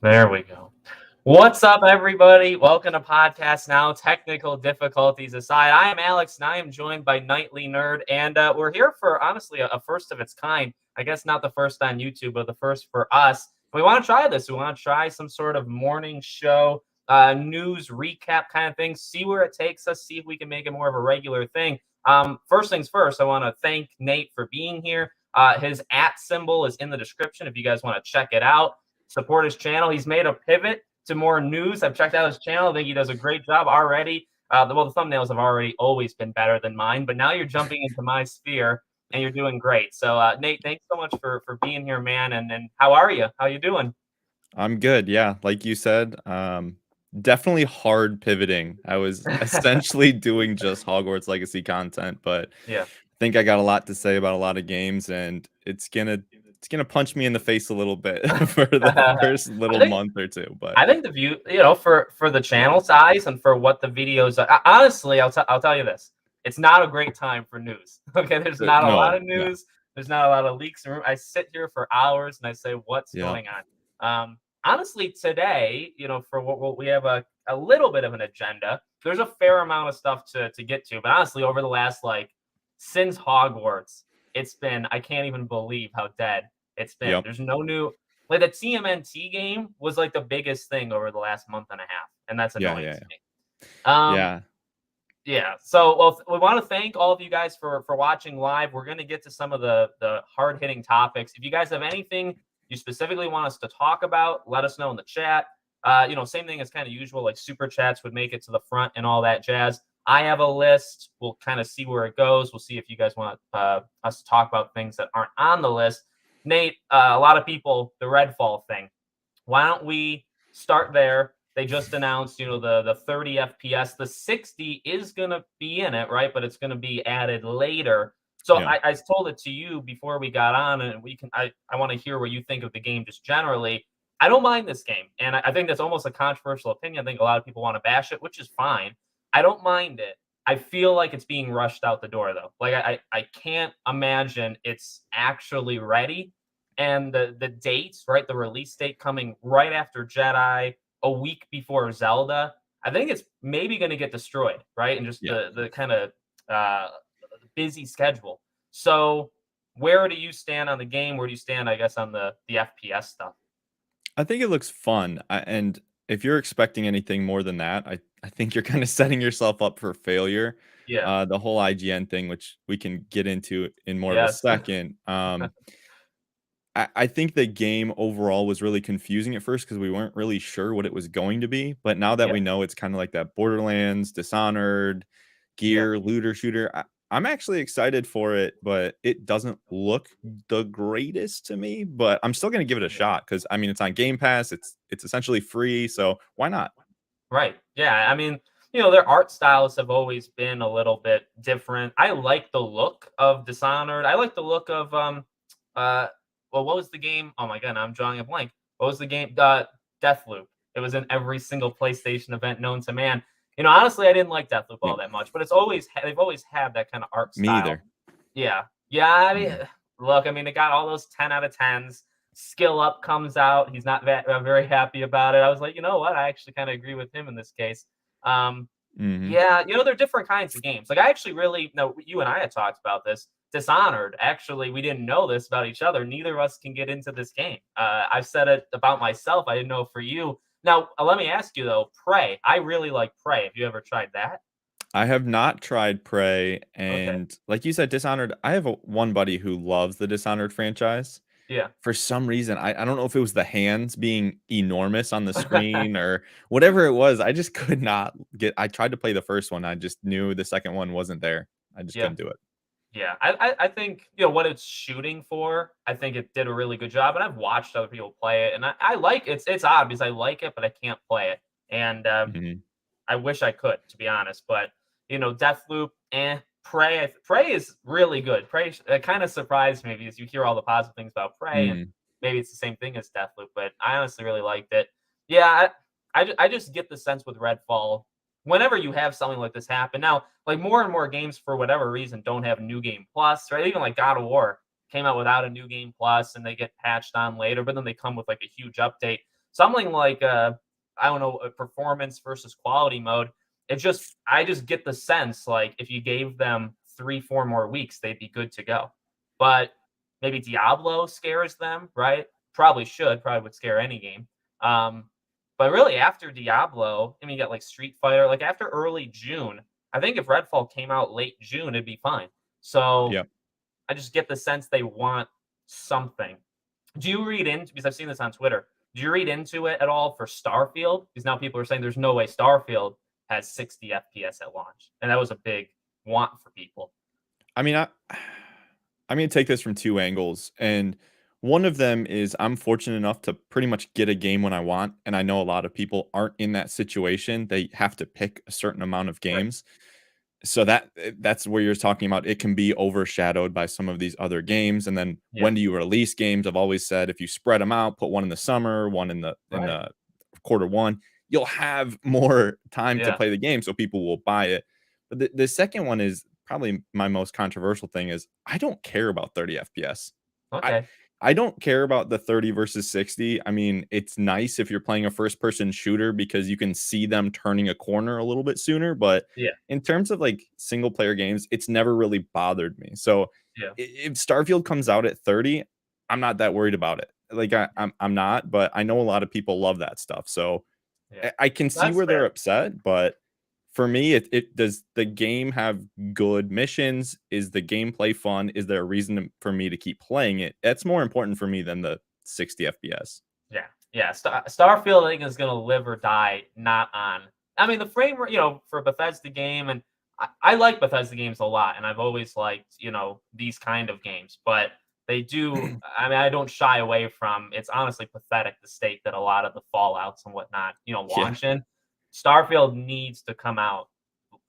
There we go. What's up, everybody? Welcome to Podcast Now. Technical difficulties aside, I am Alex, and I am joined by Nightly Nerd, and we're here for honestly a first of its kind. I guess not the first on YouTube, but the first for us. We want to try this. We want to try some sort of morning show, news recap kind of thing. See where it takes us. See if we can make it more of a regular thing. First things first, I want to thank Nate for being here. His @ symbol is in the description if you guys want to check it out. Support his channel. He's made a pivot to more news. I've checked out his channel. I think he does a great job already. The thumbnails have already always been better than mine, but now you're jumping into my sphere and you're doing great. So, Nate, thanks so much for being here, man. And how are you? How you doing? I'm good. Yeah, like you said, definitely hard pivoting. I was essentially doing just Hogwarts Legacy content, but Yeah. I think I got a lot to say about a lot of games, and it's gonna punch me in the face a little bit for the first I little think month or two. But I think the view, for the channel size and for what the videos are, honestly, I'll tell you this. It's not a great time for news. Okay, there's not a lot no, of no, news. There's not a lot of leaks. I sit here for hours and I say, what's yeah, going on? Honestly, today, for what we have a little bit of an agenda. There's a fair amount of stuff to get to, but honestly, over the last since Hogwarts, it's been I can't even believe how dead it's been. yep, There's no new the TMNT game was like the biggest thing over the last month and a half, and that's yeah, annoying yeah, to yeah. me. Um, Yeah, yeah. So, well, we want to thank all of you guys for watching live. We're going to get to some of the hard hitting topics. If you guys have anything you specifically want us to talk about, let us know in the chat. Same thing as kind of usual, like super chats would make it to the front and all that jazz. I have a list. We'll kind of see where it goes. We'll see if you guys want us to talk about things that aren't on the list. Nate, a lot of people, the Redfall thing. Why don't we start there? They just announced, the 30 FPS. The 60 is gonna be in it, right? But it's gonna be added later. So yeah. I told it to you before we got on, and I want to hear what you think of the game just generally. I don't mind this game, and I think that's almost a controversial opinion. I think a lot of people want to bash it, which is fine. I don't mind it. I feel like it's being rushed out the door though. Like I can't imagine it's actually ready, and the dates, right? The release date coming right after Jedi, a week before Zelda. I think it's maybe going to get destroyed, right? And just Yeah. the kind of uh, busy schedule. So, where do you stand on the game? Where do you stand, I guess, on the FPS stuff? I think it looks fun, and if you're expecting anything more than that, I think you're kind of setting yourself up for failure. Yeah. The whole IGN thing, which we can get into in more of a Yes. second. I think the game overall was really confusing at first because we weren't really sure what it was going to be. But now that Yeah. we know it's kind of like that Borderlands, Dishonored, Yeah. gear, looter shooter, I'm actually excited for it, but it doesn't look the greatest to me. But I'm still gonna give it a shot because I mean it's on Game Pass. It's essentially free, so why not? Right. Yeah. I mean, their art styles have always been a little bit different. I like the look of Dishonored. I like the look of uh what was the game? Oh my god, I'm drawing a blank. What was the game? Deathloop. It was in every single PlayStation event known to man. Honestly, I didn't like Deathloop all Me, that much, but they've always had that kind of art me style. either. Yeah. Yeah, I mean, Mhm. look, I mean, they got all those 10 out of 10s. Skill Up comes out. He's not very happy about it. I was like, you know what? I actually kind of agree with him in this case. Um, Mhm. yeah, they're different kinds of games. Like, I actually really, no, you and I had talked about this. Dishonored, actually, we didn't know this about each other. Neither of us can get into this game. I've said it about myself. I didn't know for you. Now, let me ask you, though, Prey. I really like Prey. Have you ever tried that? I have not tried Prey, Okay. and like you said, Dishonored. I have one buddy who loves the Dishonored franchise. Yeah. For some reason, I don't know if it was the hands being enormous on the screen or whatever it was. I just could not get. I tried to play the first one. I just knew the second one wasn't there. I just Yeah. couldn't do it. Yeah, I think what it's shooting for. I think it did a really good job, and I've watched other people play it, and I like it's odd because I like it, but I can't play it, and Mhm. I wish I could, to be honest. But Deathloop, Prey is really good. Prey kind of surprised me because you hear all the positive things about Prey, and Mm. maybe it's the same thing as Deathloop, but I honestly really liked it. Yeah, I just get the sense with Redfall, whenever you have something like this happen now, like more and more games for whatever reason don't have New Game Plus, right? Even like God of War came out without a New Game Plus, and they get patched on later, but then they come with like a huge update. something like I don't know, a performance versus quality mode. I just get the sense like if you gave them 3, 4 more weeks, they'd be good to go. But maybe Diablo scares them, right? Probably would scare any game. Um, but really, after Diablo, I mean, you got like Street Fighter, like after early June, I think if Redfall came out late June, it'd be fine. So Yeah. I just get the sense they want something. Do you read into, because I've seen this on Twitter, do you read into it at all for Starfield? Because now people are saying there's no way Starfield has 60 FPS at launch. And that was a big want for people. I mean, I'm going to take this from two angles. And one of them is I'm fortunate enough to pretty much get a game when I want. And I know a lot of people aren't in that situation. They have to pick a certain amount of Right. games. So that's where you're talking about it can be overshadowed by some of these other games. And then Yeah. when do you release games? I've always said if you spread them out, put one in the summer, one in Right. the quarter one, you'll have more time to Yeah. play the game, so people will buy it. But the second one is probably my most controversial thing is I don't care about 30 FPS. I Okay. I don't care about the 30 versus 60. I mean, it's nice if you're playing a first person shooter because you can see them turning a corner a little bit sooner, but Yeah. in terms of like single player games, it's never really bothered me. So Yeah. if Starfield comes out at 30, I'm not that worried about it. Like I'm not, but I know a lot of people love that stuff. So Yeah. I can see That's where they're fair. upset, but for me, it does the game have good missions? Is the gameplay fun? Is there a reason for me to keep playing it? That's more important for me than the 60 FPS. Yeah, yeah. Starfield, I think, is going to live or die not on. I mean, the frame rate, for a Bethesda game, and I like Bethesda games a lot, and I've always liked, these kind of games. But they do. I mean, I don't shy away from. It's honestly pathetic the state that a lot of the Fallout's and whatnot, Yeah. launch in. Starfield needs to come out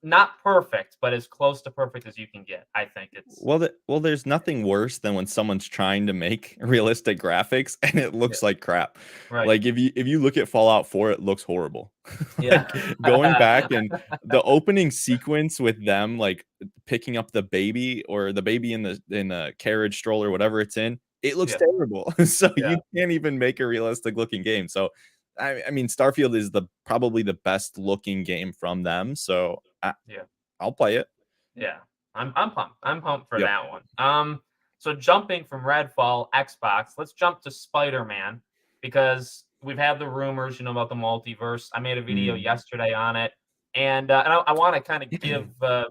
not perfect, but as close to perfect as you can get. I think it's Well, there's nothing worse than when someone's trying to make realistic graphics and it yeah, looks like crap. right. Like if you look at Fallout 4, it looks horrible. Yeah. Like going back and the opening sequence with them like picking up the baby or the baby in the carriage stroller, whatever it's in, it looks Yeah. terrible. So Yeah. you can't even make a realistic looking game. So I mean, Starfield is probably the best looking game from them. So Yeah. I'll play it. Yeah, I'm pumped. I'm pumped for Yep. that one. So jumping from Redfall, Xbox, let's jump to Spider-Man because we've had the rumors, about the multiverse. I made a video Mhm. yesterday on it, and I want to kind of give or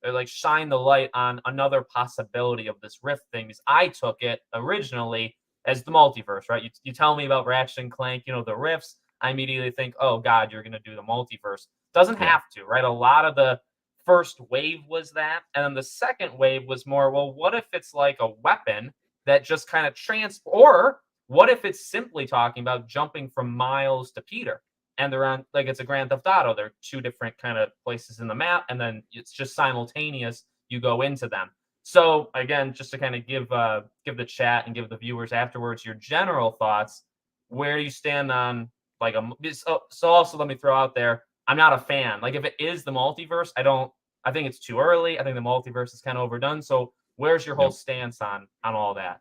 like shine the light on another possibility of this Rift thing. Because I took it originally as the multiverse, right? You tell me about Ratchet and Clank, the Rifts. I immediately think, oh God, you're gonna do the multiverse. Doesn't Yeah. have to, right? A lot of the first wave was that. And then the second wave was more, well, what if it's like a weapon that just kind of or what if it's simply talking about jumping from Miles to Peter? And they're on like it's a Grand Theft Auto. They're two different kind of places in the map, and then it's just simultaneous. You go into them. So again, just to kind of give the chat and give the viewers afterwards your general thoughts, where you stand on like so also let me throw out there I'm not a fan. Like if it is the multiverse, I think it's too early. I think the multiverse is kind of overdone. So where's your whole Yep. stance on all that?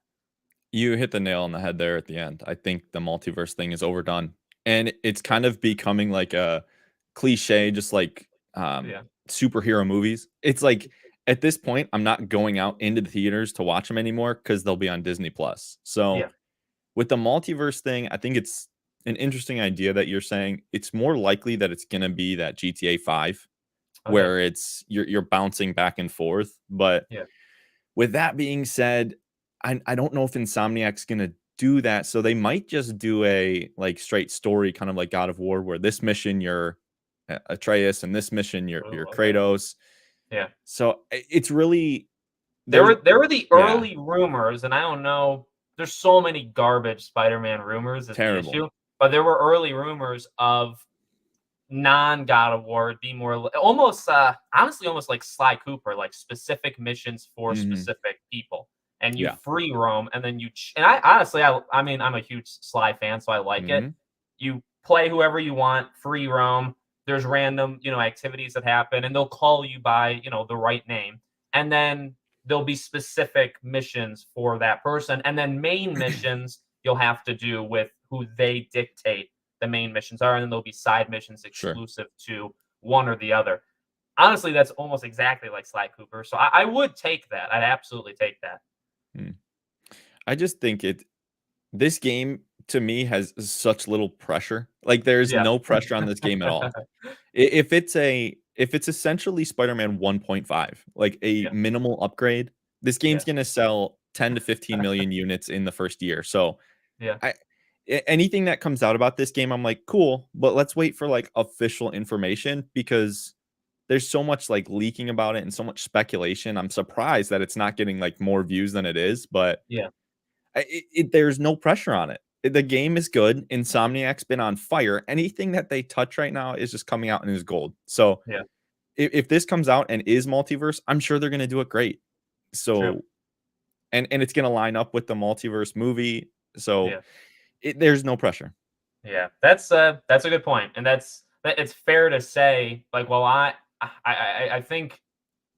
You hit the nail on the head there at the end. I think the multiverse thing is overdone. And it's kind of becoming like a cliche, just like Yeah. superhero movies. It's like at this point, I'm not going out into the theaters to watch them anymore because they'll be on Disney Plus. So Yeah. with the multiverse thing, I think it's an interesting idea that you're saying. It's more likely that it's gonna be that GTA 5 Okay. where it's you're bouncing back and forth. But Yeah. with that being said, I don't know if Insomniac's gonna do that. So they might just do a like straight story, kind of like God of War, where this mission you're Atreus and this mission you're Oh, okay. Kratos. Yeah. So it's really There there's were there were the yeah, early rumors, and I don't know. There's so many garbage Spider-Man rumors is the terrible. issue, but there were early rumors of non God of War. It'd be more almost honestly almost like Sly Cooper, like specific missions for Hmm. specific people, and you Yeah. free roam, and then and I honestly I mean I'm a huge Sly fan, so I like it. Hmm. You play whoever you want, free roam. There's random activities that happen, and they'll call you by the right name, and then there'll be specific missions for that person, and then main missions you'll have to do with who they dictate the main missions are, and then there'll be side missions Sure. exclusive to one or the other. Honestly, that's almost exactly like Sly Cooper. So I would take that. I'd absolutely take that. Hmm. I just think this game to me has such little pressure. Like there's Yeah. no pressure on this game at all. If it's essentially Spider-Man 1.5, like a Yeah. minimal upgrade, this game's Yes. gonna sell 10 to 15 million units in the first year. So Yeah. I anything that comes out about this game, I'm like, cool, but let's wait for like official information because there's so much like leaking about it and so much speculation. I'm surprised that it's not getting like more views than it is, but Yeah. there's no pressure on it. The game is good. Insomniac's been on fire. Anything that they touch right now is just coming out and is gold. So Yeah. if this comes out and is multiverse, I'm sure they're going to do it great. True. So and it's going to line up with the multiverse movie. So Yeah. there's no pressure. Yeah. That's a good point, and it's fair to say like, well, I think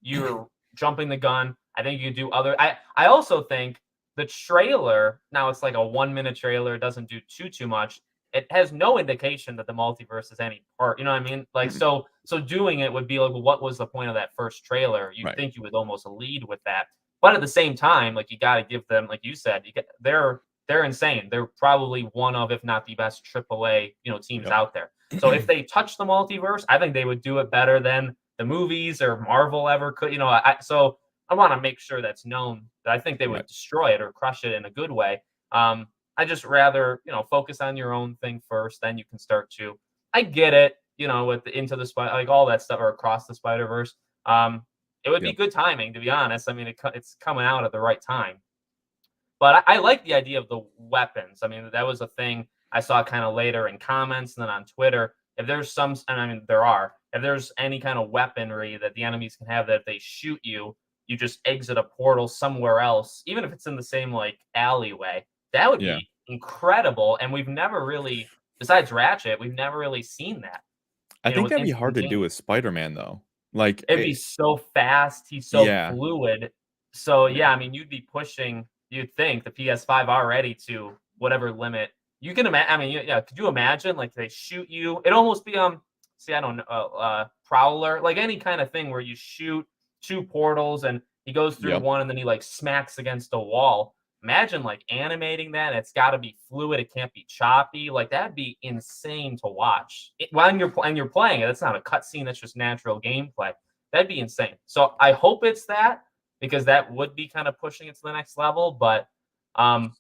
you're jumping the gun. I think you do other. I also think the trailer, now it's like a 1 minute trailer. It doesn't do too much. It has no indication that the multiverse is any part. You know what I mean? Like Mm-mm. so doing it would be like, well, what was the point of that first trailer? You'd Right. think you would almost lead with that. But at the same time, like you got to give them, like you said, they're insane. They're probably one of, if not the best AAA, teams Yep. out there. So if they touch the multiverse, I think they would do it better than the movies or Marvel ever could. So I want to make sure that's known that I think they Right. would destroy it or crush it in a good way. I just rather focus on your own thing first, then you can start to. I get it, with the Into the Spider, like all that stuff, or Across the Spider Verse. It would be Yep. good timing, to be honest. I mean, it's coming out at the right time. But I like the idea of the weapons. I mean, that was a thing I saw kind of later in comments and then on Twitter. If there's some, and I mean, there are, if there's any kind of weaponry that the enemies can have that if they shoot you, you just exit a portal somewhere else, even if it's in the same like alleyway, that would Yeah. be incredible. And we've never really, besides Ratchet, we've never really seen that, I think that'd be within hard to do games. with Spider-Man though. Like It'd be so fast, he's so yeah. fluid. So, Yeah. yeah, I mean, you'd be pushing, you'd think, the PS5 already to whatever limit. You can imagine. I mean, yeah, could you imagine, like, they shoot you? It'd almost be, see, I don't know, Prowler, like, any kind of thing where you shoot 2 portals and he goes through Yep. one and then he, like, smacks against a wall. Imagine, like, animating that, it's gotta be fluid, it can't be choppy, like, that'd be insane to watch. When you're playing it, it's not a cutscene, that's just natural gameplay. That'd be insane. So, I hope it's that, because that would be kinda pushing it to the next level, but, um,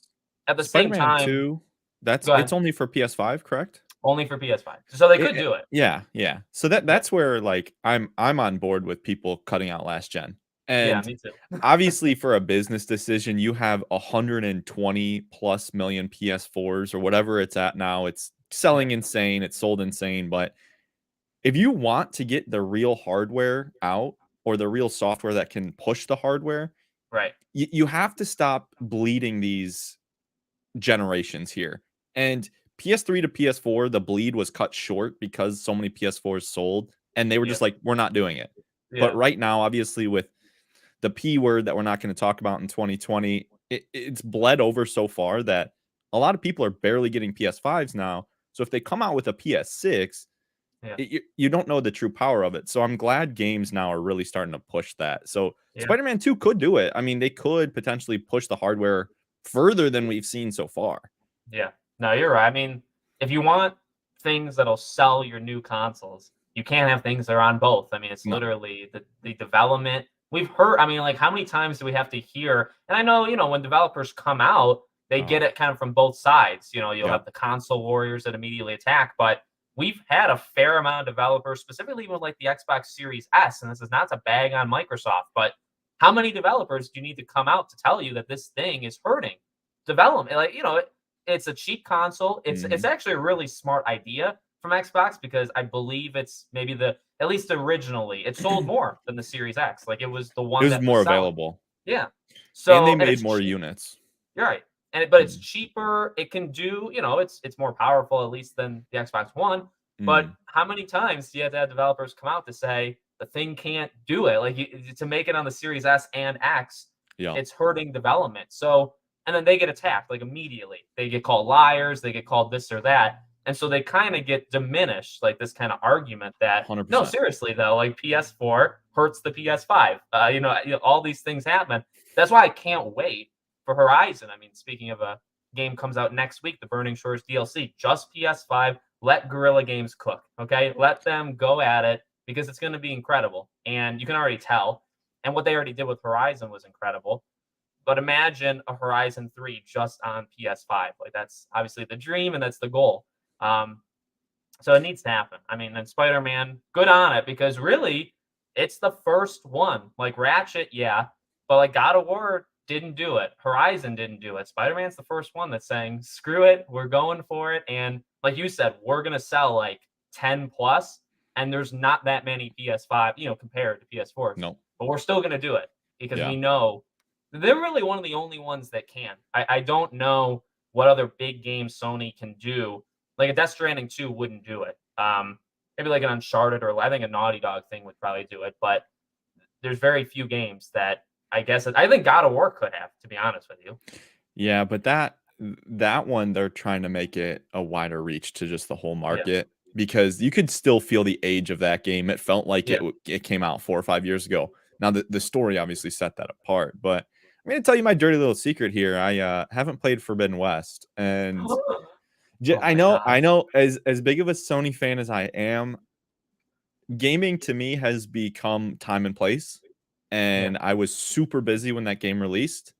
at the same Spider-Man time. 2, that's Go it's ahead. only for PS5, correct? Only for PS5. So, they could do it. Yeah, yeah. So Yeah. that's where like I'm on board with people cutting out last gen. Yeah, And me too. obviously for a business decision, you have 120 plus million PS4s or whatever it's at now. It's Yeah. selling insane, it's sold insane, but if you want to get the real hardware out or the real software that can push the hardware, Right. you have to stop bleeding these generations here. And PS3 to PS4, the bleed was cut short because so many PS4s sold, and they were Yeah. just like, we're not doing it. But Yeah. right now, obviously, with the P word that we're not going to talk about in 2020, it's bled over so far that a lot of people are barely getting PS5s now. So if they come out with a PS6, Yeah. you don't know the true power of it. So I'm glad games now are really starting to push that. So Yeah. Spider-Man 2 could do it. I mean, they could potentially push the hardware further than we've seen so far. Yeah. No, you're right. I mean, if you want things that'll sell your new consoles, you can't have things that are on both. I mean, it's No. literally the development. We've heard, I mean, like, how many times do we have to hear? And I know, when developers come out, they get Oh, it kind of from both sides. You'll yep. have the console warriors that immediately attack, but we've had a fair amount of developers, specifically with like the Xbox Series S, and this is not to bag on Microsoft, but how many developers do you need to come out to tell you that this thing is hurting development? Like, it's a cheap console. It's Mhm. actually a really smart idea from Xbox because I believe it's maybe at least originally it sold more than the Series X. Like it was the It one was that was more selling. available, Yeah. and they And made it's more cheap. units. You're right. But it's Mm, cheaper. It can do, it's more powerful at least than the Xbox One. But mm, how many times do you have to have developers come out to say the thing can't do it? Like to make it on the Series S and X, yeah. it's hurting development. So and then they get attacked like immediately. They get called liars, they get called this or that. And so they kind of get diminished, like this kind of argument that, no, 100%. seriously though, like PS4 hurts the PS5. All these things happen. That's why I can't wait for Horizon. I mean, speaking of a game comes out next week, the Burning Shores DLC, just PS5. Let Guerrilla Games cook, okay? Let them go at it because it's going to be incredible. And you can already tell. And what they already did with Horizon was incredible. But imagine a Horizon 3 just on PS5. Like, that's obviously the dream and that's the goal. Um, so it needs to happen. I mean, and Spider-Man, good on it because really, it's the first one. Like Ratchet, yeah, but like God of War didn't do it. Horizon didn't do it. Spider-Man's the first one that's saying, "Screw it, we're going for it." And like you said, we're gonna sell like 10 plus, and there's not that many PS5, compared to PS4s. No. But we're still gonna do it because Yeah. we know they're really one of the only ones that can. I don't know what other big games Sony can do. Like a Death Stranding 2 wouldn't do it. Maybe like an Uncharted or I think a Naughty Dog thing would probably do it. But there's very few games that I think God of War could have, to be honest with you. Yeah, but that one, they're trying to make it a wider reach to just the whole Yeah, market because you could still feel the age of that game. It felt like yeah. it came out 4 or 5 years ago. Now the story obviously set that apart, but I'm gonna tell you my dirty little secret here. I haven't played Forbidden West, and Oh I my know god. as big of a Sony fan as I am, gaming to me has become time and place. Yeah. And I was super busy when that game released,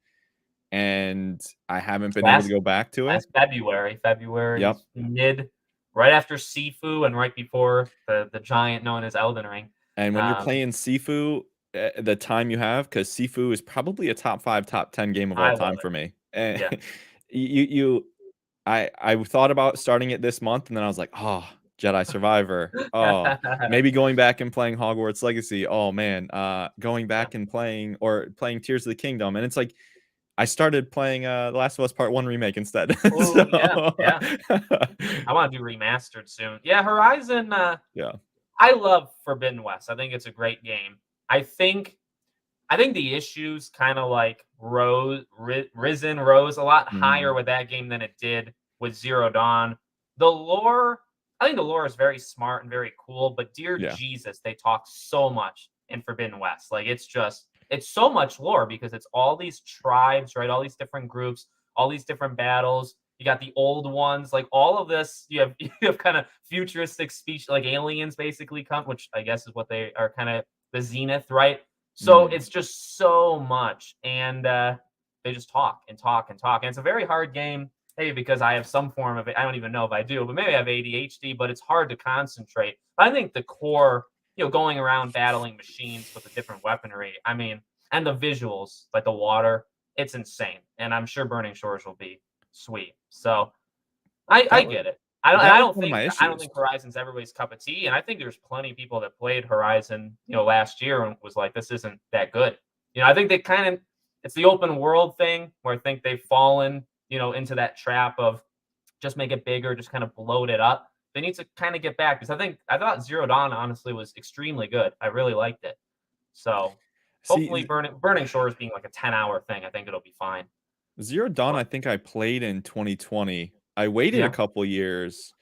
and I haven't been able to Last go back to it. last February. Yep. February's mid, right after Sifu and right before the giant known as Elden Ring. And when you're Um, playing Sifu, the time you have, because Sifu is probably a top 5, top 10 game of all I love time it. for me. And Yeah. you I thought about starting it this month, and then I was like, "Oh, Jedi Survivor. Oh, maybe going back and playing Hogwarts Legacy. Oh, man, going Yeah. back and playing Tears of the Kingdom." And it's like, I started playing, The Last of Us Part 1 remake instead. Oh, yeah, So yeah. I wanna do remastered soon. Yeah, Horizon, yeah. I love Forbidden West. I think it's a great game. I think I think the issues kind of like rose a lot higher Mhm. with that game than it did with Zero Dawn. The lore, I think the lore is very smart and very cool, but dear Yeah. Jesus, they talk so much in Forbidden West. Like it's so much lore because it's all these tribes, right? All these different groups, all these different battles. You got the old ones, like all of this. You have you have kind of futuristic speech, like aliens basically come, which I guess is what they are kind of the zenith, right? So Mm. it's just so much, and they just talk and talk and talk, and it's a very hard game. Maybe because I have some form of it. I don't even know if I do, but maybe I have ADHD. But it's hard to concentrate. I think the core, going around battling machines with a different weaponry. I mean, and the visuals, like the water, it's insane. And I'm sure Burning Shores will be sweet. So I That was get it. I don't. And that I was don't one of think my I don't issues. think Horizon's everybody's cup of tea. And I think there's plenty of people that played Horizon, last year and was like, this isn't that good. I think they kind of it's the open world thing where I think they've fallen, into that trap of just make it bigger, just kind of bloat it up. They need to kind of get back because I thought Zero Dawn honestly was extremely good. I really liked it. So See, hopefully Burning Shores being like a 10-hour thing, I think it'll be fine. Zero Dawn, But I think I played in 2020. I waited a yeah, couple years,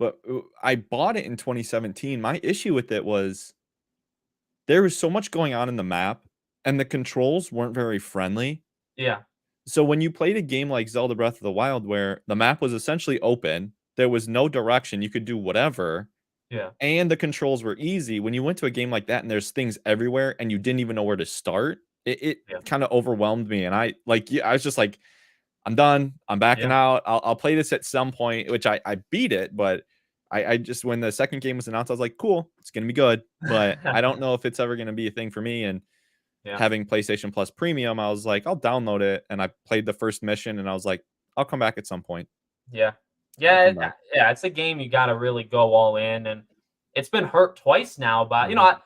but I bought it in 2017. My issue with it was there was so much going on in the map, and the controls weren't very friendly. yeah, So when you played a game like Zelda Breath of the Wild, where the map was essentially open, there was no direction, you could do whatever, yeah, and the controls were easy. When you went to a game like that and there's things everywhere and you didn't even know where to start, it yeah, kind of overwhelmed me. And yeah, I was just like, I'm done. I'm backing yeah. out. I'll play this at some point, which I beat it, but I just when the second game was announced, I was like, cool, it's gonna be good. But I don't know if it's ever gonna be a thing for me. And Yeah, having PlayStation Plus Premium, I was like, I'll download it. And I played the first mission and I was like, I'll come back at some point. yeah, I'll yeah, come back. yeah. It's a game you got to really go all in, and it's been hurt twice now. But Mhm.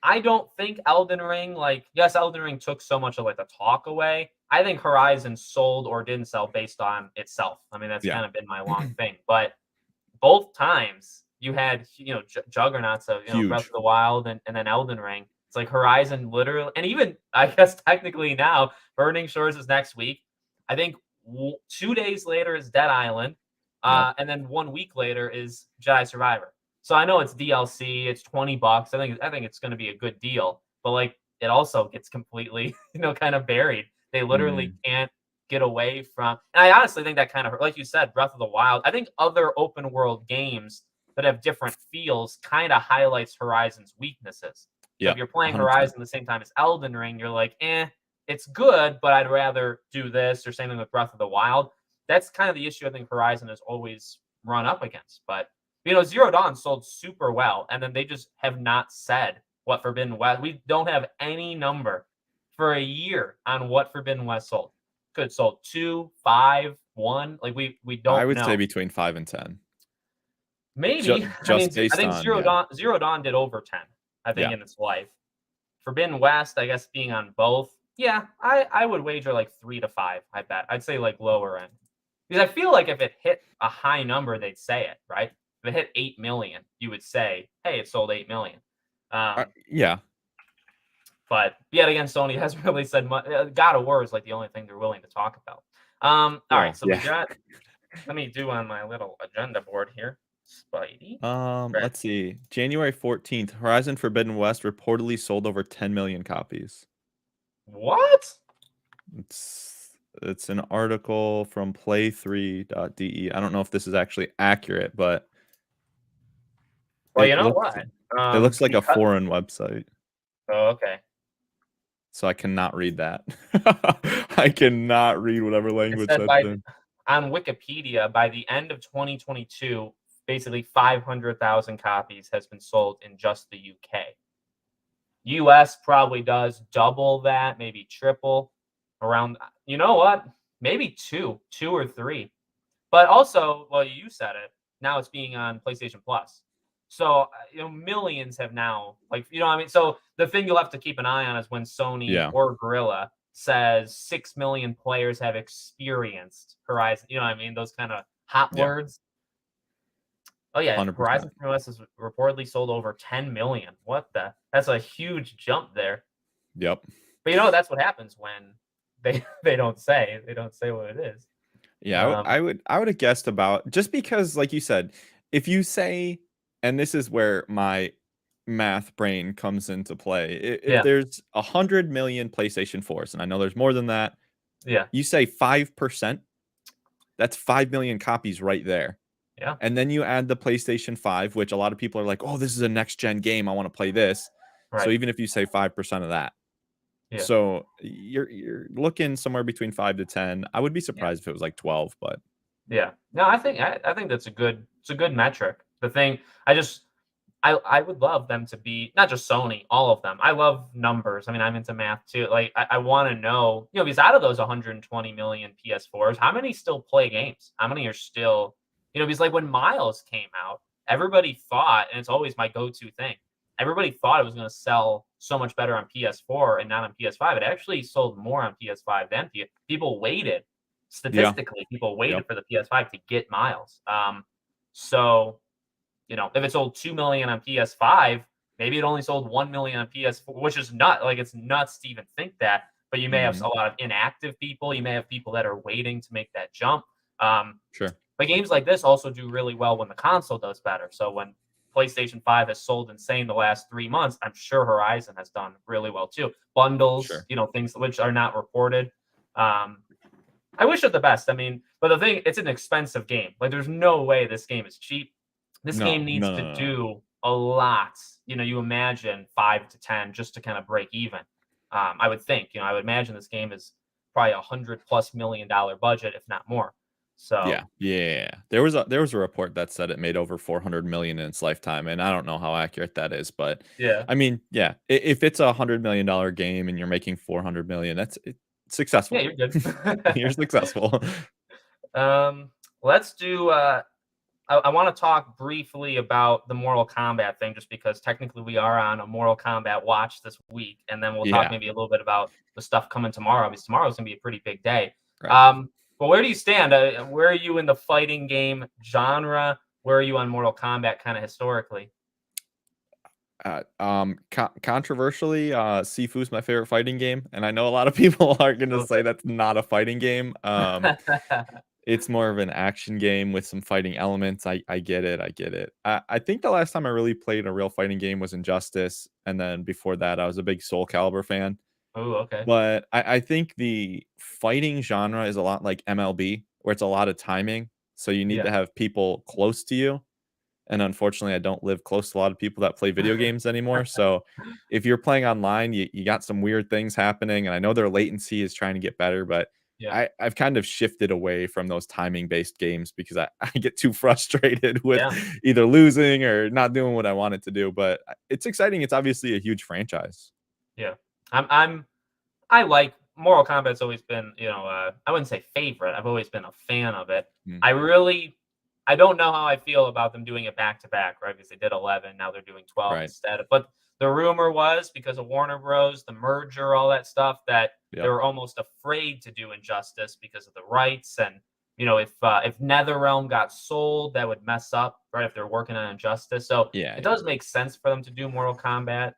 I don't think Elden Ring, like, yes, Elden Ring took so much of like the talk away. I think Horizon sold or didn't sell based on itself. I mean, that's Yeah. kind of been my long thing. But both times you had, juggernauts of, Breath of Huge. the Wild and then Elden Ring. It's like Horizon literally, and even I guess technically now, Burning Shores is next week. I think 2 days later is Dead Island. Yep. And then 1 week later is Jedi Survivor. So I know it's DLC, it's $20. I think it's going to be a good deal, but like it also gets completely, kind of buried. They literally Mhm. can't get away from. And I honestly think that kind of, like you said, Breath of the Wild. I think other open world games that have different feels kind of highlights Horizon's weaknesses. So if Yep. you're playing 100%. Horizon at the same time as Elden Ring, you're like, it's good, but I'd rather do this, or same thing with Breath of the Wild. That's kind of the issue I think Horizon has always run up against. But Zero Dawn sold super well, and then they just have not said what Forbidden West. We don't have any number for a year on what Forbidden West sold. Could sold 2, 5, 1. Like we I don't would say know. between 5 and 10. Maybe. I mean, Just I based think on yeah. Zero Dawn did over 10. I think Yeah. in its life. Forbidden West, I guess being on both. Yeah, I would wager like 3 to 5. I bet. I'd say like lower end. Because I feel like if it hit a high number, they'd say it, right? If it hit 8 million, you would say, "Hey, it sold 8 million." Yeah. But yet again, Sony hasn't really said much. God of War is like the only thing they're willing to talk about. All right, Well, so we yeah. got. Let me do on my little agenda board here. Spidey. Okay. Let's see. January 14th, Horizon Forbidden West reportedly sold over 10 million copies. What? It's an article from play3.de. I don't know if this is actually accurate, but Well, it you know looks what? it looks like a Because foreign website, oh, okay. so I cannot read that. I cannot read whatever It language said that's in. on Wikipedia by the end of 2022, basically 500,000 copies has been sold in just the UK. US probably does double that, maybe triple around. You know what? Maybe two or three. But also, well, you said it. Now it's being on PlayStation Plus. So, millions have now, like, what I mean? So the thing you'll have to keep an eye on is when Sony Yeah. or Gorilla says 6 million players have experienced Horizon. You know what I mean? Those kind of hot Yeah. words. Oh yeah, 100%. Horizon Forbidden West has reportedly sold over 10 million. What the? That's a huge jump there. Yep. But that's what happens when they they don't say what it is. Yeah, Um, I would have guessed about, just because, like you said, if you say, and this is where my math brain comes into play. If yeah, there's 100 million PlayStation 4s, and I know there's more than that, yeah, you say 5%, that's 5 million copies right there. yeah, And then you add the PlayStation 5, which a lot of people are like, "Oh, this is a next gen game. I want to play this." So right, even if you say 5% of that, yeah, so you're looking somewhere between 5 to 10. I would be yeah. surprised if it was like 12, but Yeah. No, I think that's a good metric. The thing I would love them to be not just Sony, all of them. I love numbers. I mean, I'm into math too. Like I want to know, because out of those 120 million PS4s, how many still play games? How many are still, because like when Miles came out, everybody thought, and it's always my go-to thing. Everybody thought it was going to sell so much better on PS4 and not on PS5. It actually sold more on PS5 than PS. People waited. yeah, Statistically, people waited yep, for the PS5 to get Miles. So if it sold 2 million on PS5, maybe it only sold 1 million on PS4, which is not like it's nuts to even think that. But you may have hmm a lot of inactive people. You may have people that are waiting to make that jump. Um, sure, but games like this also do really well when the console does better. So when PlayStation 5 has sold insane the last 3 months, I'm sure Horizon has done really well too. Bundles, sure. things which are not reported. Um, I wish it the best. I mean, but the thing, it's an expensive game. Like, there's no way this game is cheap. This game No, needs no, to no, no, no. do a lot. You imagine 5 to 10 just to kind of break even. I would think. I would imagine this game is probably $100+ million budget, if not more. Yeah, So yeah. There was a report that said it made over 400 million in its lifetime, and I don't know how accurate that is, but yeah, I mean, yeah, if it's $100 million game and you're making 400 million, it's yeah, successful. you're good. You're successful. um, let's do. I want to talk briefly about the Mortal Kombat thing, just because technically we are on a Mortal Kombat watch this week, and then we'll talk Yeah, maybe a little bit about the stuff coming tomorrow, because tomorrow's gonna be a pretty big day. right. But where do you stand? Where are you in the fighting game genre? Where are you on Mortal Kombat, kind of historically? Controversially, Sifu's my favorite fighting game, and I know a lot of people are gonna say Okay. that's not a fighting game. It's more of an action game with some fighting elements. I get it, I get it. I think the last time I really played a real fighting game was Injustice, and then before that, I was a big Soul Calibur fan. Oh, okay. But I think the fighting genre is a lot like MLB, where it's a lot of timing, so you need Yeah. to have people close to you, and unfortunately, I don't live close to a lot of people that play video games anymore, so if you're playing online, you got some weird things happening, and I know their latency is trying to get better, but Yeah. I've kind of shifted away from those timing-based games because I get too frustrated with Yeah. either losing or not doing what I want it to do, but it's exciting, it's obviously a huge franchise. Yeah. I'm I like Mortal Kombat's always been, I wouldn't say favorite. I've always been a fan of it. Mm, I don't know how I feel about them doing it back to back, right? Because they did 11, now they're doing 12 right. instead. But the rumor was because of Warner Bros, the merger, all that stuff, that they Yep. were almost afraid to do Injustice because of the rights. And if NetherRealm got sold, that would mess up, right? If they're working on Injustice, so Yeah, it yeah. does make sense for them to do Mortal Kombat.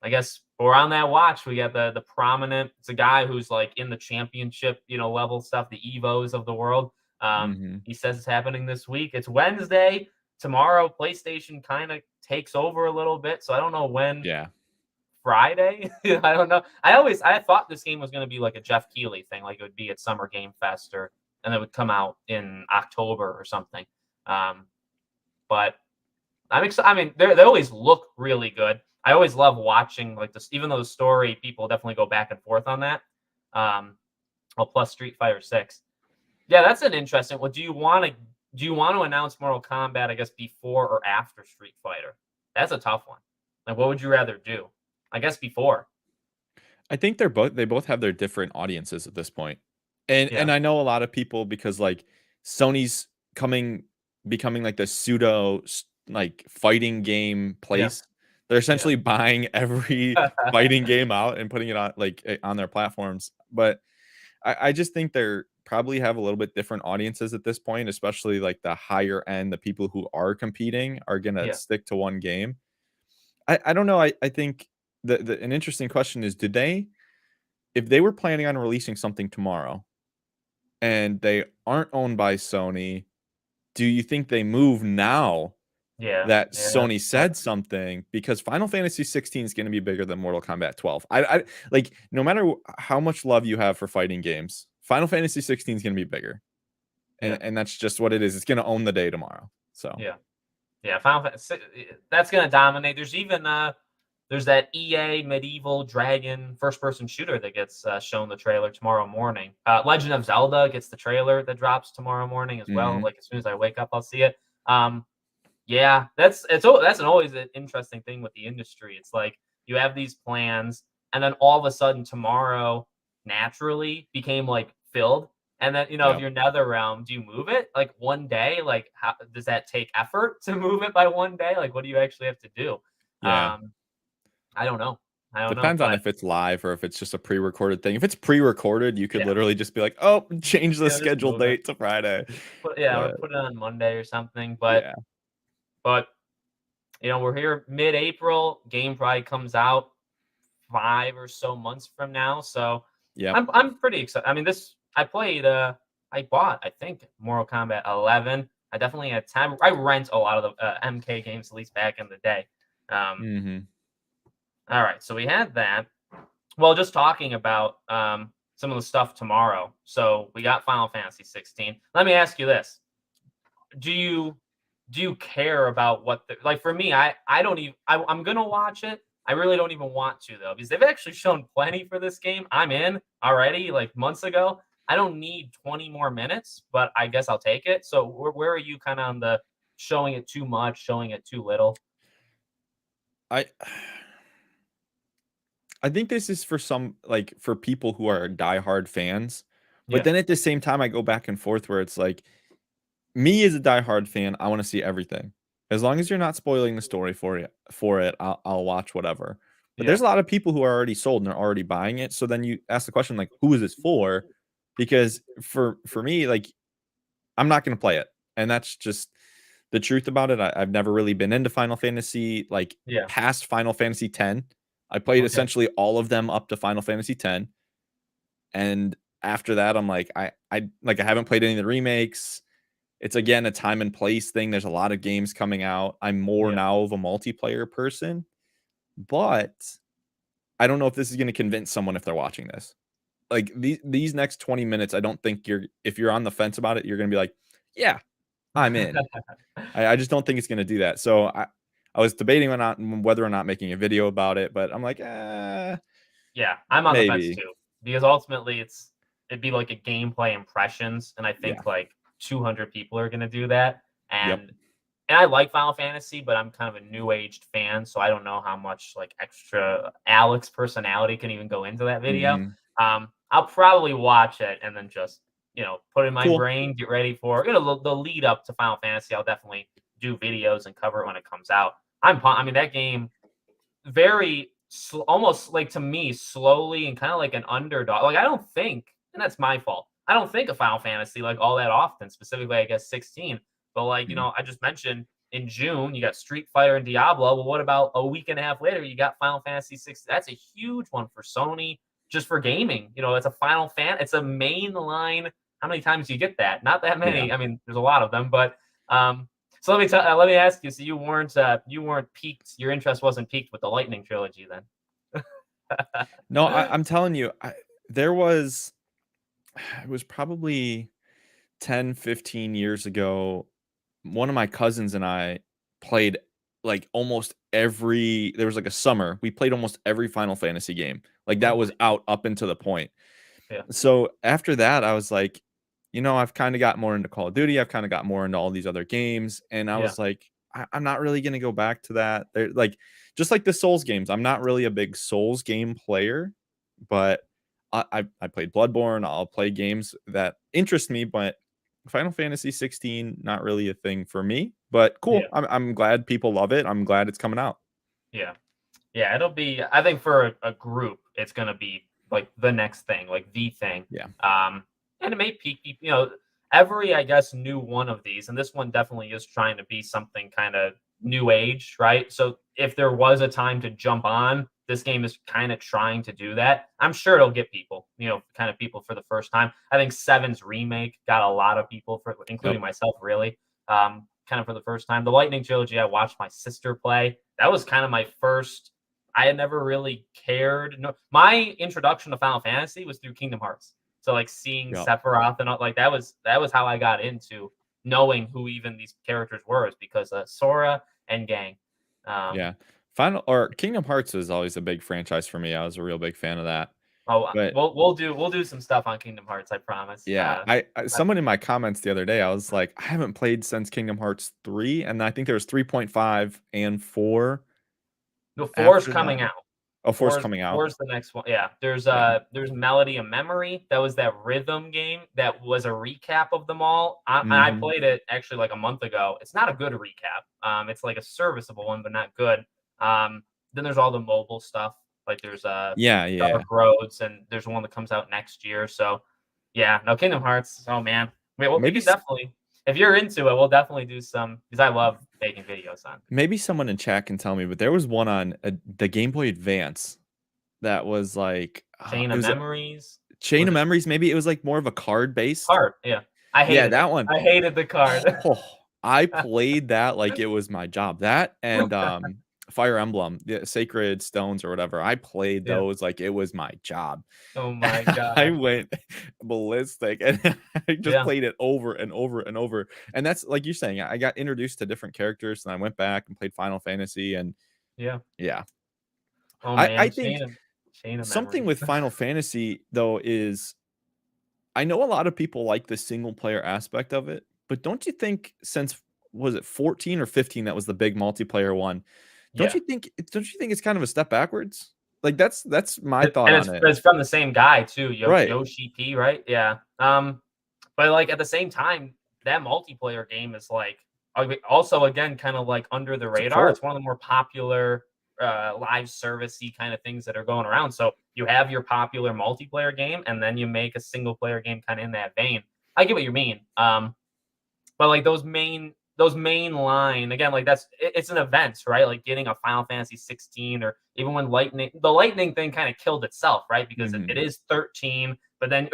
I guess we're on that watch. We got the prominent. It's a guy who's like in the championship, level stuff, the Evos of the world. Mhm. He says it's happening this week. It's Wednesday. Tomorrow, PlayStation kind of takes over a little bit. So I don't know when. Yeah. Friday. I don't know. I thought this game was going to be like a Jeff Keighley thing, like it would be at Summer Game Fest, and it would come out in October or something. But I'm excited. I mean, they always look really good. I always love watching like this, even though the story people definitely go back and forth on that. Um, well, plus Street Fighter 6. Yeah, that's an interesting. Well, do you want to announce Mortal Kombat? I guess before or after Street Fighter? That's a tough one. Like, what would you rather do? I guess before. I think they both have their different audiences at this point. And Yeah, I know a lot of people because, like, Sony's becoming, like, the like, fighting game yeah, place. They're yeah, essentially buying every fighting game out and putting it on, like, on their platforms, but I just think they're probably have a little bit different audiences at this point, especially, like, the higher end, the people who are competing are gonna yeah, stick to one game. I don't know, I think the an interesting question is, did they if they were planning on releasing something tomorrow and they aren't owned by Sony, do you think they move now yeah, that yeah. That's Sony tough. said something? Because Final Fantasy 16 is gonna be bigger than Mortal Kombat 12. I like, no matter how much love you have for fighting games, Final Fantasy 16 is gonna be bigger, Yeah, and that's just what it is. It's gonna own the day tomorrow. So, yeah. Yeah, Final Fantasy, that's gonna dominate. There's that EA medieval dragon first person shooter that gets shown the trailer tomorrow morning. Legend of Zelda gets the trailer that drops tomorrow morning as well. mhm, Like as soon as I wake up, I'll see it. Yeah, that's an always an interesting thing with the industry. It's like you have these plans, and then all of a sudden tomorrow naturally became like filled. And then if yep, you're NetherRealm, do you move it like one day? Like, how does that take effort to move it by one day? Like, what do you actually have to do? yeah. Um, I don't know. I don't know, Depends on but if it's live or if it's just a pre-recorded thing. If it's pre-recorded, you could yeah, literally just be like, "Oh, change the just scheduled move it. date to Friday." Or But put it on Monday or something. But yeah. but we're here mid-April. Game probably comes out 5 or so months from now. So Yep. I'm pretty excited. I mean, I bought, I think, Mortal Kombat 11. I definitely had time. I rent a lot of the MK games, at least back in the day. Um, Mhm. all right, so we had that. Well, just talking about some of the stuff tomorrow. So we got Final Fantasy 16. Let me ask you this: Do you care about like for me? I don't even. I'm gonna watch it. I really don't even want to though because they've actually shown plenty for this game. I'm in already like months ago. I don't need 20 more minutes, but I guess I'll take it. So where are you kind of on the showing it too much, showing it too little? I I think this is for some like, for people who are diehard fans, but Yeah, then at the same time, I go back and forth where it's like, me as a diehard fan, I wanna see everything. As long as you're not spoiling the story for it, I'll watch whatever. But yeah, there's a lot of people who are already sold and are already buying it, so then you ask the question, like, "Who is this for?" Because for me, like, I'm not gonna play it, and that's just the truth about it. I've never really been into Final Fantasy, like, yeah. past Final Fantasy X. I played Okay, essentially all of them up to Final Fantasy X, and after that, I'm like, I haven't played any of the remakes. It's again a time and place thing. There's a lot of games coming out. I'm more Yeah. now of a multiplayer person, but I don't know if this is going to convince someone if they're watching this. Like these next 20 minutes, I don't think if you're on the fence about it, you're going to be like, yeah, I'm in. I just don't think it's going to do that. So I was debating whether or not making a video about it, but I'm like, Yeah, I'm on the fence maybe. too because ultimately it'd be like a gameplay impressions, and I Yeah. think like 200 people are gonna do that. Yep. And I like Final Fantasy, but I'm kind of a new aged fan, so I don't know how much like extra Alex personality can even go into that video. Hmm. I'll probably watch it and then just put it in my Cool. brain, get ready for the lead up to Final Fantasy. I'll definitely do videos and cover it when it comes out. I mean that game very almost like to me slowly and kind of like an underdog. Like I don't think, and that's my fault. I don't think of Final Fantasy like all that often. Specifically, I guess 16. But like Mhm. I just mentioned in June you got Street Fighter and Diablo. Well, what about a week and a half later you got Final Fantasy 6? That's a huge one for Sony just for gaming. It's a Final Fan. It's a main line. How many times do you get that? Not that Yeah. many. I mean, there's a lot of them, but so let me ask you. So you weren't piqued. Your interest wasn't piqued with the Lightning trilogy then? No, I'm telling you, there was it was probably 10, 15 years ago. One of my cousins and I played like almost every there was like a summer. We played almost every Final Fantasy game. Like Oh that was my, out up until the point. yeah, So after that, I was like, I've kind of got more into Call of Duty. I've kind of got more into all these other games. And I yeah, was like, I'm not really going to go back to that. They're like, just like the Souls games, I'm not really a big Souls game player, but I played Bloodborne. I'll play games that interest me, but Final Fantasy 16, not really a thing for me. But yeah, cool. I'm glad people love it. I'm glad it's coming out. yeah. Yeah, it'll be. I think for a group, it's gonna be like the next thing, like the thing. Yeah. And it may peak. Every I guess new one of these, and this one definitely is trying to be something kind of new age, right? So if there was a time to jump on, this game is kind of trying to do that. I'm sure it'll get people, kind of people for the first time. I think Seven's remake got a lot of people for, including Yep. myself, really. Kind of for the first time. The Lightning trilogy, I watched my sister play. That was kind of my first. I had never really cared. No, my introduction to Final Fantasy was through Kingdom Hearts. So like seeing Yep. Sephiroth and all, like that was how I got into knowing who even these characters were, is because of Sora and Gang. Um, Yeah. Final or Kingdom Hearts is always a big franchise for me. I was a real big fan of that. But we'll do some stuff on Kingdom Hearts, I promise. yeah, I someone in my comments the other day, I was like, I haven't played since Kingdom Hearts 3, and I think there was 3.5 and 4 The four's after that. coming out. Oh, 4's coming out. Four's the next one. Yeah, Yeah. there's Melody of Memory. That was that rhythm game that was a recap of them all. I Mhm. played it actually like a month ago. It's not a good recap. It's like a serviceable one, but not good. Then there's all the mobile stuff. Like there's Yeah, yeah. Dark Roads, and there's one that comes out next year. So yeah, no Kingdom Hearts. Oh man, we Maybe can definitely, if you're into it, we'll definitely do some because I love making videos on. maybe someone in chat can tell me, but there was one on, the Game Boy Advance that was like, Chain it of was a Memories. Chain Was of it Memories, maybe it was like more of a card-based. card? Yeah. I Yeah, hated it. that one. I hated the card. Oh, I played that like it was my job. That and, Fire Emblem, the Sacred Stones or whatever, I played Yeah. those like it was my job. Oh my I god. went ballistic, and I just Yeah. played it over and over and over, and that's like you're saying, I got introduced to different characters, and I went back and played Final Fantasy, and Yeah. yeah. Oh I man, think chain of something memories. with Final Fantasy, though, is I know a lot of people like the single player aspect of it, but don't you think since was it 14 or 15 that was the big multiplayer one? Yeah. Don't you think it's kind of a step backwards? Like that's my And thought and on it's it. it's from the same guy too, Right. Yoshi P, right? Yeah. But like at the same time, that multiplayer game is like also again kind of like under the It's a radar. cult. It's one of the more popular live servicey kind of things that are going around. So you have your popular multiplayer game, and then you make a single player game kind of in that vein. I get what you mean. But like those main line again, like it's an event, right? Like getting a Final Fantasy 16, or even when the Lightning thing kind of killed itself, right? Because it Mhm. is 13. but then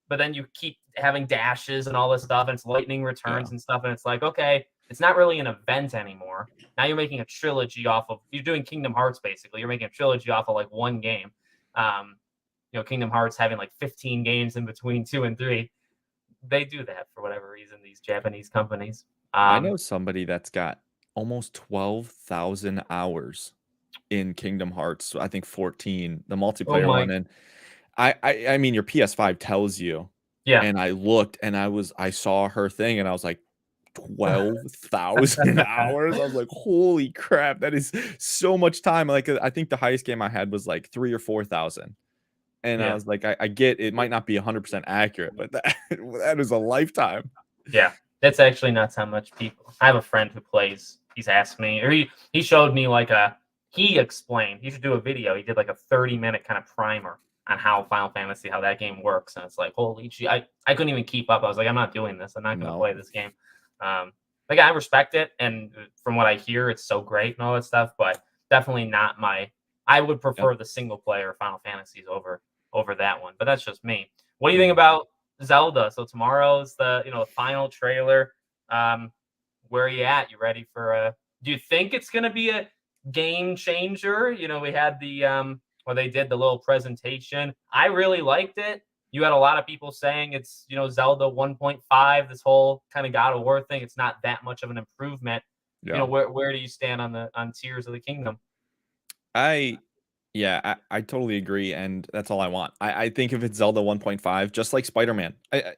but then you keep having dashes and all this stuff, and it's lightning Yeah. returns and stuff, and it's like, okay, it's not really an event anymore. Now you're making a trilogy off of you're doing Kingdom Hearts basically. You're making a trilogy off of like one game. Um, Kingdom Hearts having like 15 games in between 2 and 3. They do that for whatever reason, these Japanese companies. I Um, know somebody that's got almost 12,000 hours in Kingdom Hearts, I think 14, the oh multiplayer my, one, and I mean, your PS5 tells you, yeah, and I looked, and I saw her thing, and I was like, 12,000 hours? I was like, "Holy crap, that is so much time." Like, I think the highest game I had was, like, 3 or 4,000, and I yeah. was like, I get it might not be 100% accurate, but that that is a lifetime. Yeah, that's actually nuts how much people. I have a friend who plays. He's asked me, or he showed me like he explained. He should do a video. He did like a 30-minute kind of primer on how Final Fantasy, how that game works, and it's like, holy gee, I couldn't even keep up. I was like, I'm not doing this. I'm not going to No. play this game. Um, like I respect it, and from what I hear, it's so great and all that stuff. But definitely not my. I would Yep. prefer the single player Final Fantasies over that one. But that's just me. What do you think Mhm. about Zelda? So tomorrow's the final trailer. Um, where are you at? You ready for a? Do you think it's going to be a game changer? We had where they did the little presentation. I really liked it. You had a lot of people saying it's Zelda 1.5. This whole kind of God of War thing. It's not that much of an improvement. Yeah. Where do you stand on Tears of the Kingdom? I Yeah, I totally agree, and that's all I want. I think if it's Zelda 1.5, just like Spider-Man, I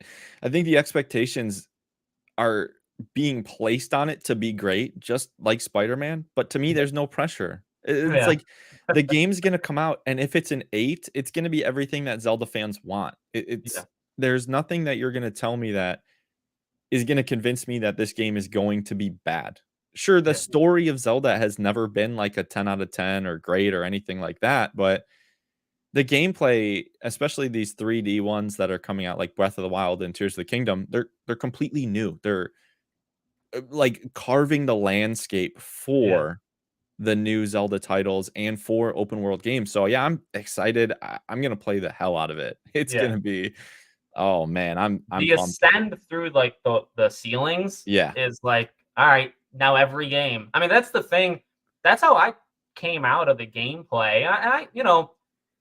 think the expectations are being placed on it to be great, just like Spider-Man, but to me, there's no pressure. It's Yeah, like the game's gonna come out, and if it's an 8, it's gonna be everything that Zelda fans want. yeah, There's nothing that you're gonna tell me that is gonna convince me that this game is going to be bad. Sure, the yeah, story of Zelda has never been like a 10 out of 10 or great or anything like that, but the gameplay, especially these 3D ones that are coming out like Breath of the Wild and Tears of the Kingdom, they're completely new. They're like carving the landscape yeah, for the new Zelda titles and for open world games. So yeah, I'm excited. I'm gonna play the hell out of it. It's yeah. gonna be, oh man, I'm The pumped. ascend through like the ceilings Yeah. is like, all right, now every game. I mean, that's the thing. That's how I came out of the gameplay.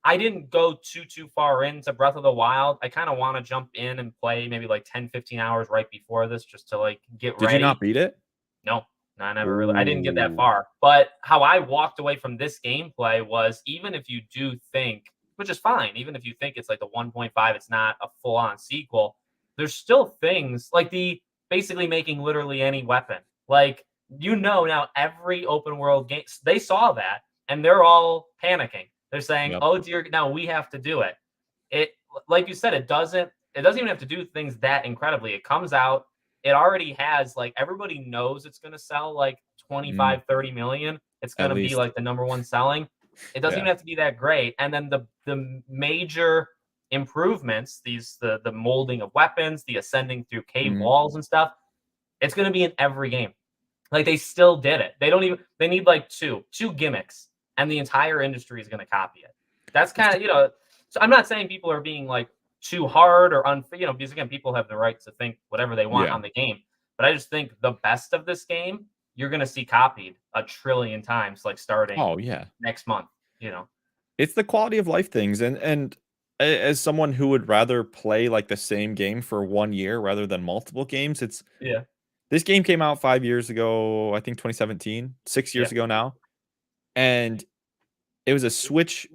I didn't go too far into Breath of the Wild. I kind of want to jump in and play maybe like 10, 15 hours right before this just to like get Did you not ready. beat it? No, no, I never really. I didn't get that Ooh. far. But how I walked away from this gameplay was even if you do think, which is fine, even if you think it's like the 1.5, it's not a full on sequel. There's still things like the basically making literally any weapon. Like now, every open world game they saw that and they're all panicking. They're saying, Yep. "Oh dear, now we have to do it." It like you said, it doesn't even have to do things that incredibly. It comes out, it already has like everybody knows it's going to sell like Mm, 25-30 million. It's going at to be least. like the number one selling. It doesn't Yeah. even have to be that great. And then the major improvements, the molding of weapons, the ascending through cave Mhm. walls and stuff, it's going to be in every game. Like they still did it. They need like two gimmicks and the entire industry is going to copy it. That's kind of, so I'm not saying people are being like too hard or unfair, because again, people have the right to think whatever they want Yeah. on the game. But I just think the best of this game, you're going to see copied a trillion times, like starting Oh, yeah. next month. It's the quality of life things, and as someone who would rather play, like, the same game for 1 year rather than multiple games, it's Yeah. this game came out 5 years ago, I think 2017, 6 Yeah. years ago now, and it was a Switch,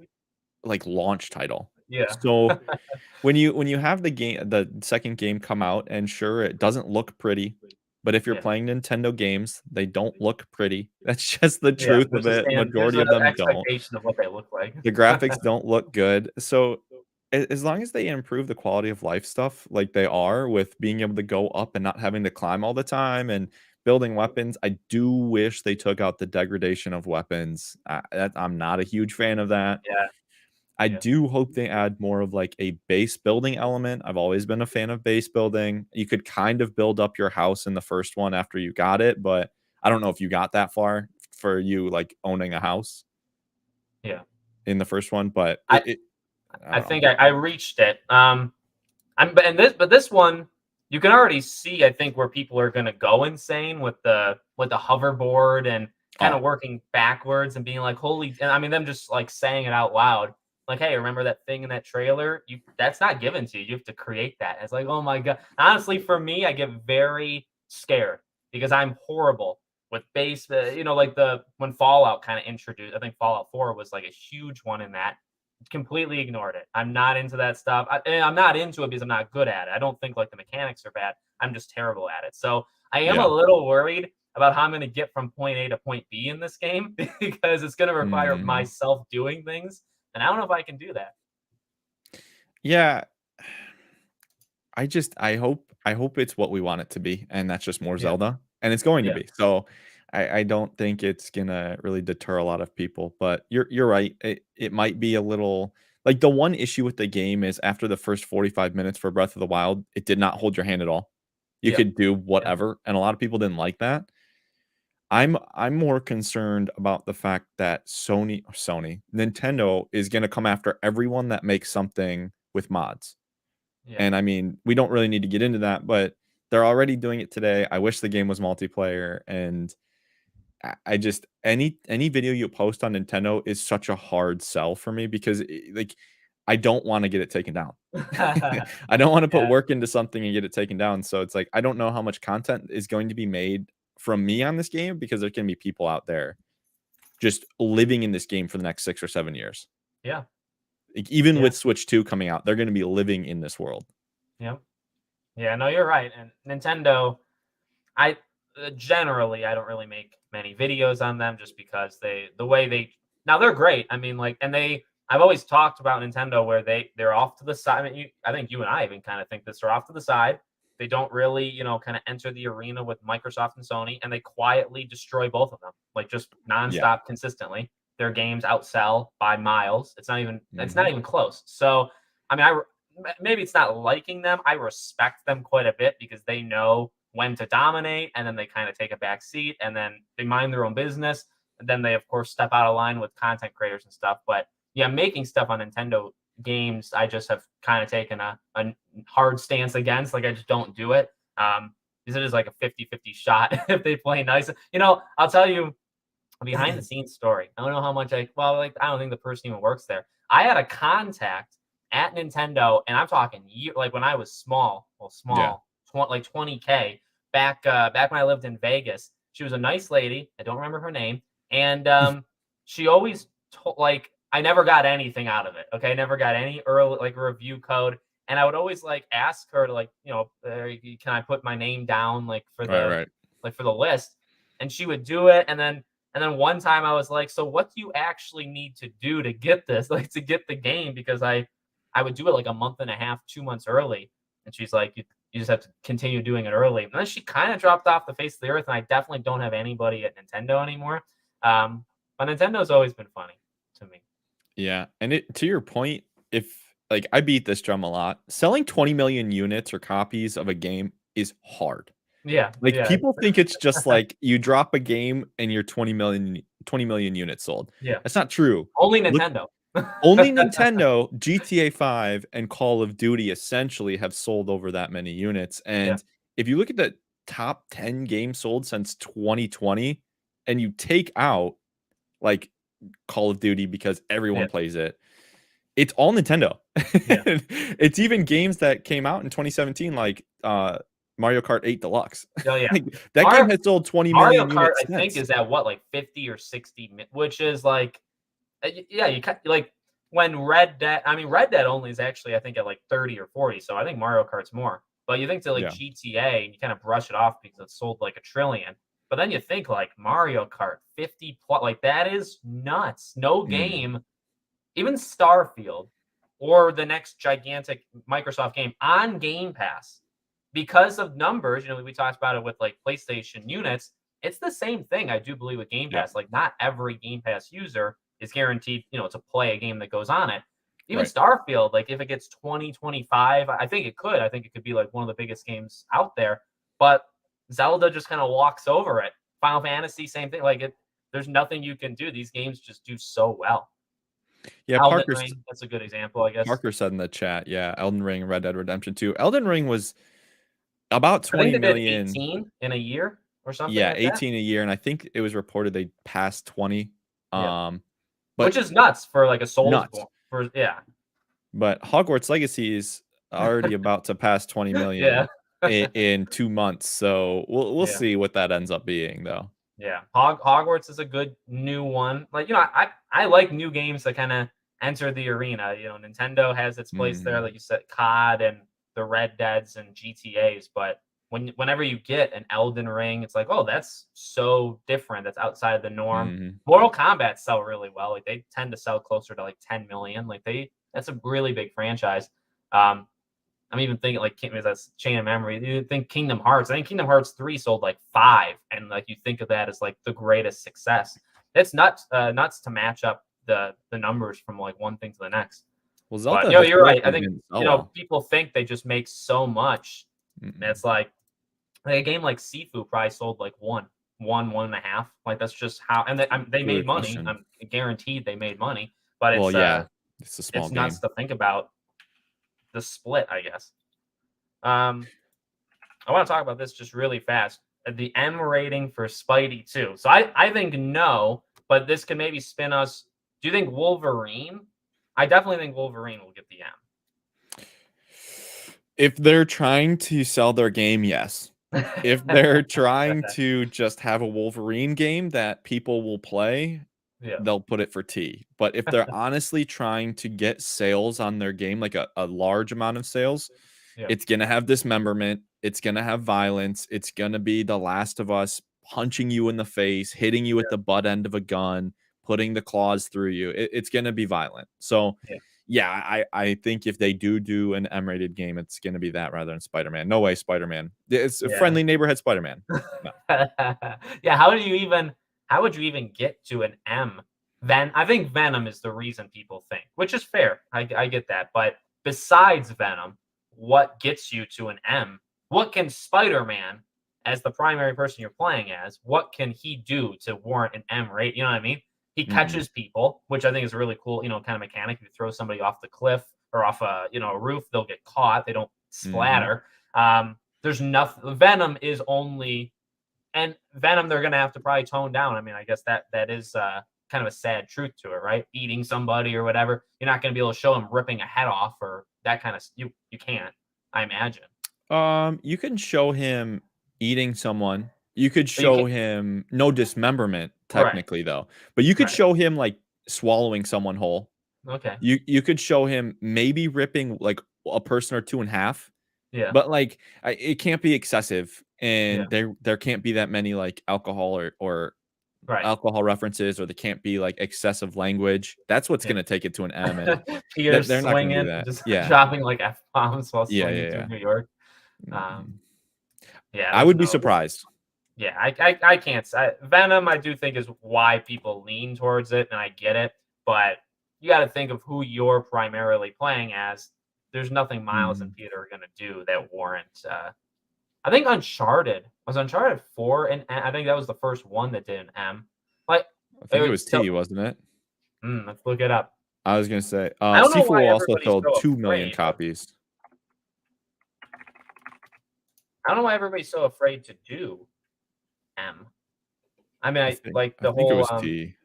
like, launch title. Yeah. So, when you have the 2nd game come out, and sure, it doesn't look pretty, but if you're Yeah. playing Nintendo games, they don't look pretty. That's just the Yeah. truth of There's a it. stand, there's Majority an of them don't. expectation of what they look like. The graphics don't look good. So, as long as they improve the quality of life stuff like they are with being able to go up and not having to climb all the time and building weapons, I do wish they took out the degradation of weapons. I'm not a huge fan of that. Yeah. I Yeah. do hope they add more of like a base building element. I've always been a fan of base building. You could kind of build up your house in the first one after you got it, but I don't know if you got that far for you like owning a house Yeah. in the first one, but I I I don't know. think I reached it. But this one, you can already see, I think, where people are going to go insane with the hoverboard and kind of Oh, working backwards and being like, "Holy!" And I mean, them just like saying it out loud, like, "Hey, remember that thing in that trailer? That's not given to you. You have to create that." It's like, oh my god. Honestly, for me, I get very scared because I'm horrible with base. Like the when Fallout kind of introduced. I think Fallout 4 was like a huge one in that. Completely ignored it. I'm not into that stuff. I'm not into it because I'm not good at it. I don't think like the mechanics are bad. I'm just terrible at it. So I am a yeah. little worried about how I'm going to get from point A to point B in this game because it's going to require Mm, myself doing things, and I don't know if I can do that. yeah. I hope it's what we want it to be, and that's just more Yeah, Zelda, and it's going to yeah, be. So I don't think it's gonna really deter a lot of people. But you're right. It might be a little like the one issue with the game is after the first 45 minutes for Breath of the Wild, it did not hold your hand at all. You yeah, could do yeah. whatever, and a lot of people didn't like that. I'm more concerned about the fact that Nintendo is gonna come after everyone that makes something with mods. Yeah. And I mean, we don't really need to get into that, but they're already doing it today. I wish the game was multiplayer, and I just any video you post on Nintendo is such a hard sell for me because like I don't want to get it taken down. I don't want to put Yeah. work into something and get it taken down. So it's like I don't know how much content is going to be made from me on this game because there's going to be people out there just living in this game for the next 6 or 7 years. Yeah. Like, even Yeah. with Switch 2 coming out, they're going to be living in this world. Yeah. Yeah. No, you're right. And Nintendo, I generally I don't really make many videos on them just because the way they now they're great. I mean, like, and I've always talked about Nintendo where they're off to the side. I mean, I think you and I even kind of think this. They're off to the side. They don't really, kind of enter the arena with Microsoft and Sony, and they quietly destroy both of them, like just Yeah. nonstop, consistently. Their games outsell by miles. It's not Mhm. even close. So, I mean, maybe it's not liking them. I respect them quite a bit because they know when to dominate, and then they kind of take a back seat, and then they mind their own business. And then they, of course, step out of line with content creators and stuff. But yeah, making stuff on Nintendo games, I just have kind of taken a hard stance against. Like, I just don't do it. Because it is like a 50-50 shot if they play nice. I'll tell you a behind the scenes story. I don't know how much I don't think the person even works there. I had a contact at Nintendo, and I'm talking like when I was small, well, Yeah. small, like 20K back when I lived in Vegas. She was a nice lady. I don't remember her name, and she always like I never got anything out of it. Okay, I never got any early like review code, and I would always like ask her to can I put my name down like for Right, the right. list, and she would do it, and then one time I was like, "So what do you actually need to do to get this? Like to get the game?" Because I would do it like a month and a half, 2 months early. And she's like, "You just have to continue doing it early." And then she kind of dropped off the face of the earth, and I definitely don't have anybody at Nintendo anymore. But Nintendo's always been funny to me. Yeah, and to your point, if like I beat this drum a lot, selling 20 million units or copies of a game is hard. Yeah, Like yeah, people think it's just like you drop a game and you're 20 million units sold. yeah. That's not true. Only Look, Nintendo. only Nintendo, GTA 5 and Call of Duty essentially have sold over that many units. Yeah, And if you look at the top 10 games sold since 2020 and you take out like Call of Duty because everyone yeah, plays it, it's all Nintendo. yeah. It's even games that came out in 2017, like Mario Kart 8 Deluxe. Oh yeah. Like, that Mario game has sold 20 Mario million Kart, units I think, since. is at what, like 50 or 60, which is like, yeah, like when Red Dead only is actually, I think, at like 30 or 40. So I think Mario Kart's more. But you think to like Yeah. GTA, and you kind of brush it off because it sold like a trillion. But then you think like Mario Kart 50 plus, like that is nuts. No Mm, game, even Starfield or the next gigantic Microsoft game on Game Pass, because of numbers, we talked about it with like PlayStation units. It's the same thing, I do believe, with Game yeah. Pass. Like, not every Game Pass user is guaranteed, to play a game that goes on it. Even Right. Starfield, like if it gets 20, 25, I think it could. I think it could be like one of the biggest games out there. But Zelda just kind of walks over it. Final Fantasy, same thing. Like there's nothing you can do. These games just do so well. Yeah, Elden Ring, that's a good example, I guess. Parker said in the chat, yeah, Elden Ring, Red Dead Redemption 2. Elden Ring was about I think 20 they did million. 18 in a year or something Yeah, like that. 18 a year, and I think it was reported they passed 20. Yeah, Um, which but is nuts for like a nuts. Soulsborne. For yeah, But Hogwarts Legacy is already about to pass 20 yeah, million in 2 months. So we'll yeah. see what that ends up being, though. Yeah, Hogwarts is a good new one. Like, I like new games that kind of enter the arena. Nintendo has its place there, Mhm. like you said, COD and the Red Deads and GTA's. But whenever you get an Elden Ring, it's like, oh, that's so different. That's outside the norm. Mhm. Mortal Kombat sell really well. Like they tend to sell closer to like 10 million. That's a really big franchise. Um, I'm even thinking like that's chain of memory. You think Kingdom Hearts. I think Kingdom Hearts 3 sold like 5, and like you think of that as like the greatest success. It's nuts to match up the numbers from like one thing to the next. Well, But Zelda you're right. I historically think didn't sell well. people think they just make so much. And Mm-mm. it's like a game like Sifu probably sold like one and a half. Like that's just how. And they made Good money. question. I'm guaranteed they made money. But Well, yeah, it's a small it's nuts game. to think about the split, I guess. Um, I want to talk about this just really fast. The M rating for Spidey too. So I think no, but this can maybe spin us. Do you think Wolverine? I definitely think Wolverine will get the If they're trying to sell their game, yes. If they're M. trying to just have a Wolverine game that people will play, Yeah, they'll put it for T. But if they're honestly trying to get sales on their game, like a large amount of sales, yeah, it's gonna have dismemberment, it's gonna have violence, it's gonna be The Last of Us punching you in the face, hitting you with the butt end of a gun, putting the claws through you. It's gonna be violent. So yeah, yeah, I think if they do an M-rated game, it's gonna be that rather than Spider-Man. No way, Spider-Man. It's a yeah. friendly neighborhood Spider-Man. No. Yeah, how would you even get to an M? I think Venom is the reason people think, which is fair. I get that. But besides Venom, what gets you to an M? What can Spider-Man, as the primary person you're playing as, what can he do to warrant an M rate? You know what I mean? He Mhm. catches people, which I think is a really cool, kind of mechanic. If you throw somebody off the cliff or off a roof, they'll get caught. They don't Mhm. splatter. There's nothing. Venom is only, and Venom they're gonna have to probably tone down. I mean, I guess that is kind of a sad truth to it, right? Eating somebody or whatever, you're not gonna be able to show him ripping a head off or that kind of. You can't. I imagine. You can show him eating someone. You could But you show can't. him no dismemberment Right. technically though. But you could Right. show him like swallowing someone whole. Okay. You could show him maybe ripping like a person or two in half. Yeah. But like it can't be excessive Yeah. and there can't be that many like alcohol or Right. alcohol references or there can't be like excessive language. That's what's Yeah. going to take it to an M and Peter they're not going to do swinging, that. just Yeah. dropping like f bombs while Yeah, swinging yeah, through yeah. New York. Um, Mhm. yeah. I There's would be no. surprised. Yeah, I can't. Venom, I do think is why people lean towards it, and I get it. But you got to think of who you're primarily playing as. There's nothing Miles and Mhm. Peter are going to do that warrant. I think Uncharted 4, and I think that was the first one that did an M. Like, I it think it would was still. T, wasn't it? Let's look it up. I was gonna say, I don't know Sifu why will also everybody's sell so 2 million afraid of. copies. I don't know why everybody's so afraid to do M. I mean, I like I the think it whole. was T.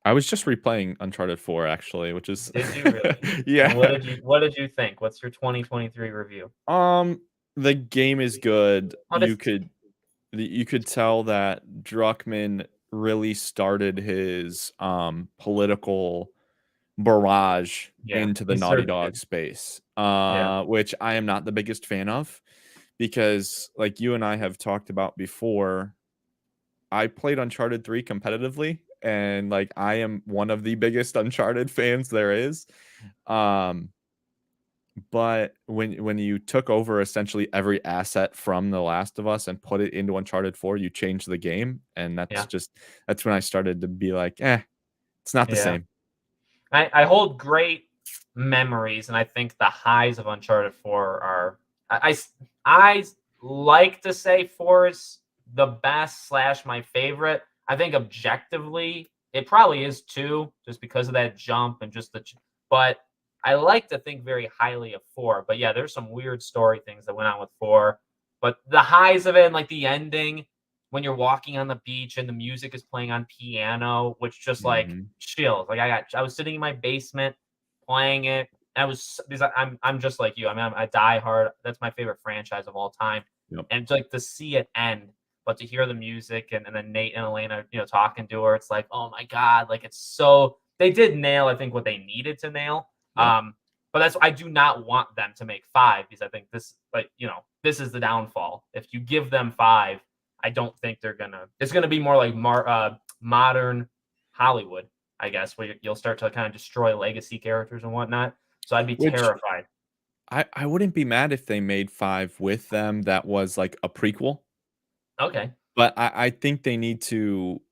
I was just replaying Uncharted 4 actually, which is Did you really? And yeah. what did you think? What's your 2023 review? Um, the game is good. Oh, this You could tell that Druckmann really started his political barrage yeah, into the he Naughty certainly Dog did. space, Yeah, which I am not the biggest fan of because, like you and I have talked about before, I played Uncharted 3 competitively, and like I am one of the biggest Uncharted fans there is. Um, but when you took over essentially every asset from The Last of Us and put it into Uncharted 4, you changed the game, and yeah, that's when I started to be like, eh, it's not the yeah. same. I hold great memories, and I think the highs of Uncharted 4 are. I like to say 4 is the best slash my favorite. I think objectively it probably is 2 just because of that jump and just but I like to think very highly of 4. But yeah, there's some weird story things that went on with 4. But the highs of it and like the ending when you're walking on the beach and the music is playing on piano, which just like Mhm. chills. Like I was sitting in my basement playing it. And I was because I'm just like you. I mean, I'm a diehard. That's my favorite franchise of all time. Yep. And like to see it end, but to hear the music and then Nate and Elena, talking to her, it's like, oh my god, like it's so they did nail, I think, what they needed to nail. Yep. But that's I do not want them to make 5 because I think this, like, this is the downfall. If you give them 5, I don't think they're gonna. It's gonna be more like modern Hollywood, I guess, where you'll start to kind of destroy legacy characters and whatnot. So I'd be Which terrified. I wouldn't be mad if they made 5 with them that was like a prequel, Okay. but I think they need to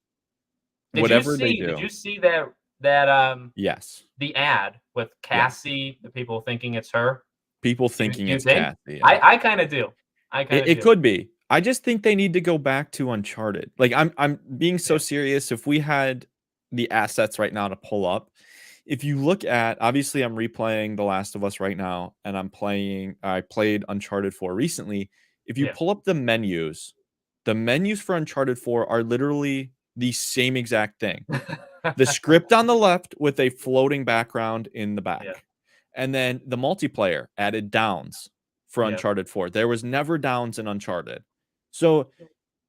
Did you whatever they see? Did do. you see that Yes. the ad with Yeah. Cassie? The people thinking it's her. People Do thinking you it's think? Cassie, yeah. I kind of do. I kind It of it do. could be. I just think they need to go back to Uncharted. Like, I'm being so Yeah. serious. If we had the assets right now to pull up, if you look at obviously, I'm replaying The Last of Us right now, and I played Uncharted 4 recently. If you Yeah. pull up the menus for Uncharted 4 are literally the same exact thing. The script on the left with a floating background in the Yeah. back. And then the multiplayer added downs for Yeah. Uncharted 4. There was never downs in Uncharted. So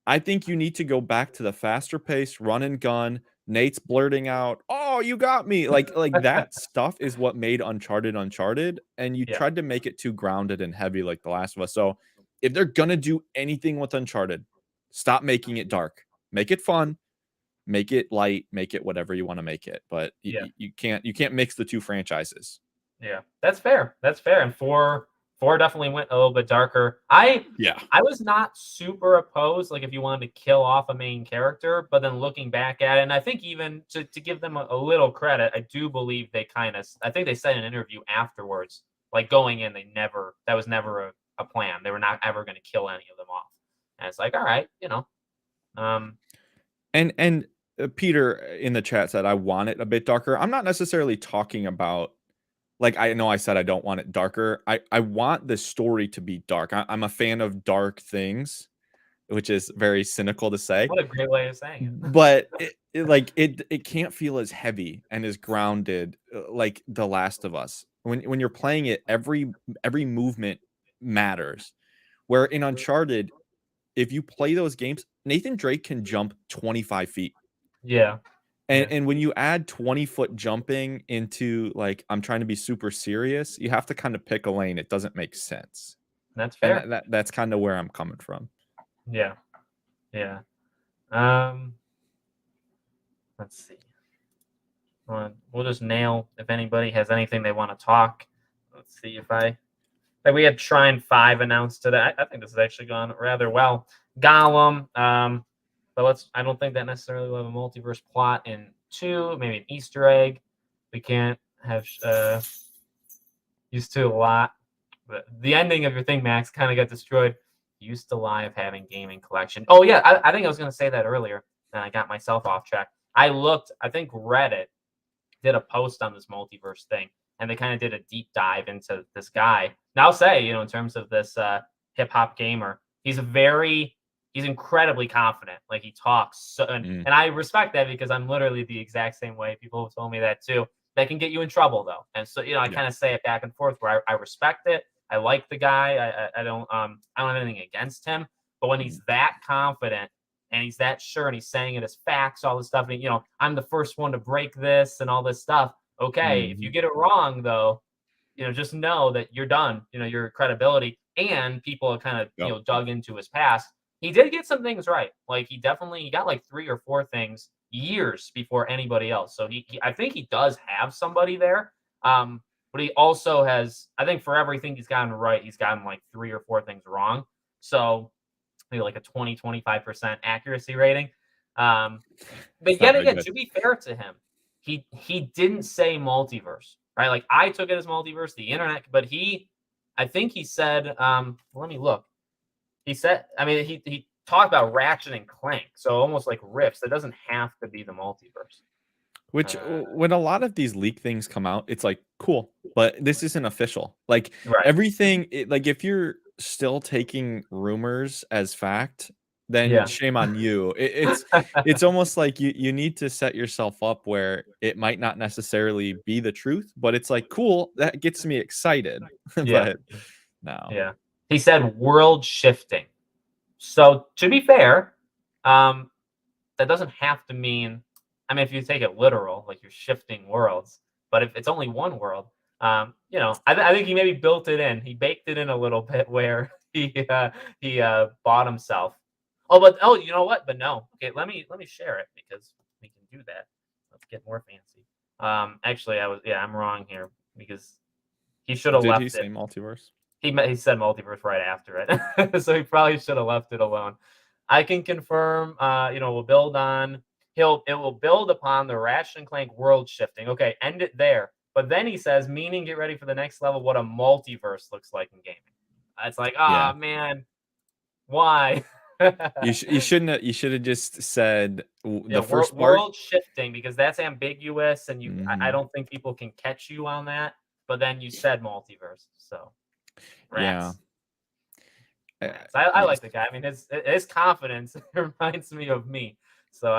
I think you need to go back to the faster pace, run and gun. Nate's blurting out, "Oh, you got me." Like that stuff is what made Uncharted Uncharted, and you Yeah. tried to make it too grounded and heavy like The Last of Us. So if they're gonna do anything with Uncharted, stop making it dark. Make it fun, make it light, make it whatever you want to make it. But Yeah. you can't mix the two franchises. Yeah. That's fair. That's fair. And four definitely went a little bit darker. I Yeah. I was not super opposed, like if you wanted to kill off a main character, but then looking back at it, and I think even to give them a little credit, I do believe they I think they said in an interview afterwards, like going in, that was never a plan. They were not ever going to kill any of them off. And it's like, all right, um, And Peter in the chat said, "I want it a bit darker." I'm not necessarily talking about like I know I said I don't want it darker. I want the story to be dark. I'm a fan of dark things, which is very cynical to say, what a great way of saying it. but it can't feel as heavy and as grounded like The Last of Us. When you're playing it, every movement matters. Where in Uncharted, if you play those games, Nathan Drake can jump 25 feet. Yeah. Yeah. And when you add 20-foot jumping into like I'm trying to be super serious, you have to kind of pick a lane. It doesn't make sense. That's And fair. that's kind of where I'm coming from. Yeah. Yeah. Um, let's see. We'll just nail if anybody has anything they want to talk. Let's see if we had Shrine 5 announced today. I think this has actually gone rather well. Gollum, but I don't think that necessarily will have a multiverse plot in 2, maybe an Easter egg. We can't have used to a lot. But the ending of your thing, Max, kind of got destroyed. Used to lie of having gaming collection. Oh yeah, I think I was gonna say that earlier, and I got myself off track. I think Reddit did a post on this multiverse thing, and they kind of did a deep dive into this guy. Now, I'll say, in terms of this hip hop gamer, he's incredibly confident. Like he talks, Mm, and I respect that because I'm literally the exact same way. People have told me that too. That can get you in trouble though, and so I yeah. kind of say it back and forth where I respect it. I like the guy. I don't have anything against him, but when he's Mm, that confident and he's that sure and he's saying it as facts, all this stuff, and I'm the first one to break this and all this stuff. Okay, if you mhm. get it wrong though, just know that you're done. Your credibility, and people have kind of Yep. dug into his past. He did get some things right. Like he got like 3 or 4 things years before anybody else. So I think he does have somebody there. But he also has, I think for everything he's gotten right, he's gotten like 3 or 4 things wrong. So maybe like a 20-25% accuracy rating. Um, It's but not yet very again, good. to be fair to him, he didn't say multiverse, right? Like I took it as multiverse, the internet, but I think he said, let me look. He said, I mean, he talked about Ratchet and Clank, so almost like Rifts. It doesn't have to be the multiverse. Which Uh, when a lot of these leak things come out, it's like, cool, but this isn't official. Like right. everything, like if you're still taking rumors as fact, then Yeah. shame on you. It's almost like you need to set yourself up where it might not necessarily be the truth, but it's like, cool, that gets me excited. Yeah. But no. Yeah. He said world shifting. So to be fair, um, that doesn't have to mean. I mean, if you take it literal, like you're shifting worlds. But if it's only one world, I think he maybe built it in. He baked it in a little bit where he bought himself. Oh, you know what? But no. Okay, let me share it because we can do that. Let's get more fancy. Actually, I'm wrong here because he should have Did he left it. say multiverse? He said multiverse right after it, so he probably should have left it alone. I can confirm. We'll build on. It will build upon the Ratchet and Clank world shifting. Okay, end it there. But then he says, meaning get ready for the next level. What a multiverse looks like in gaming. It's like, Yeah. man, why? You shouldn't have, you should have just said Yeah, the first part. world shifting because that's ambiguous, and I Hmm. don't think people can catch you on that. But then you said multiverse, so Yeah. rats. Rats. I Yes. like the guy. I mean, his confidence reminds me of me. So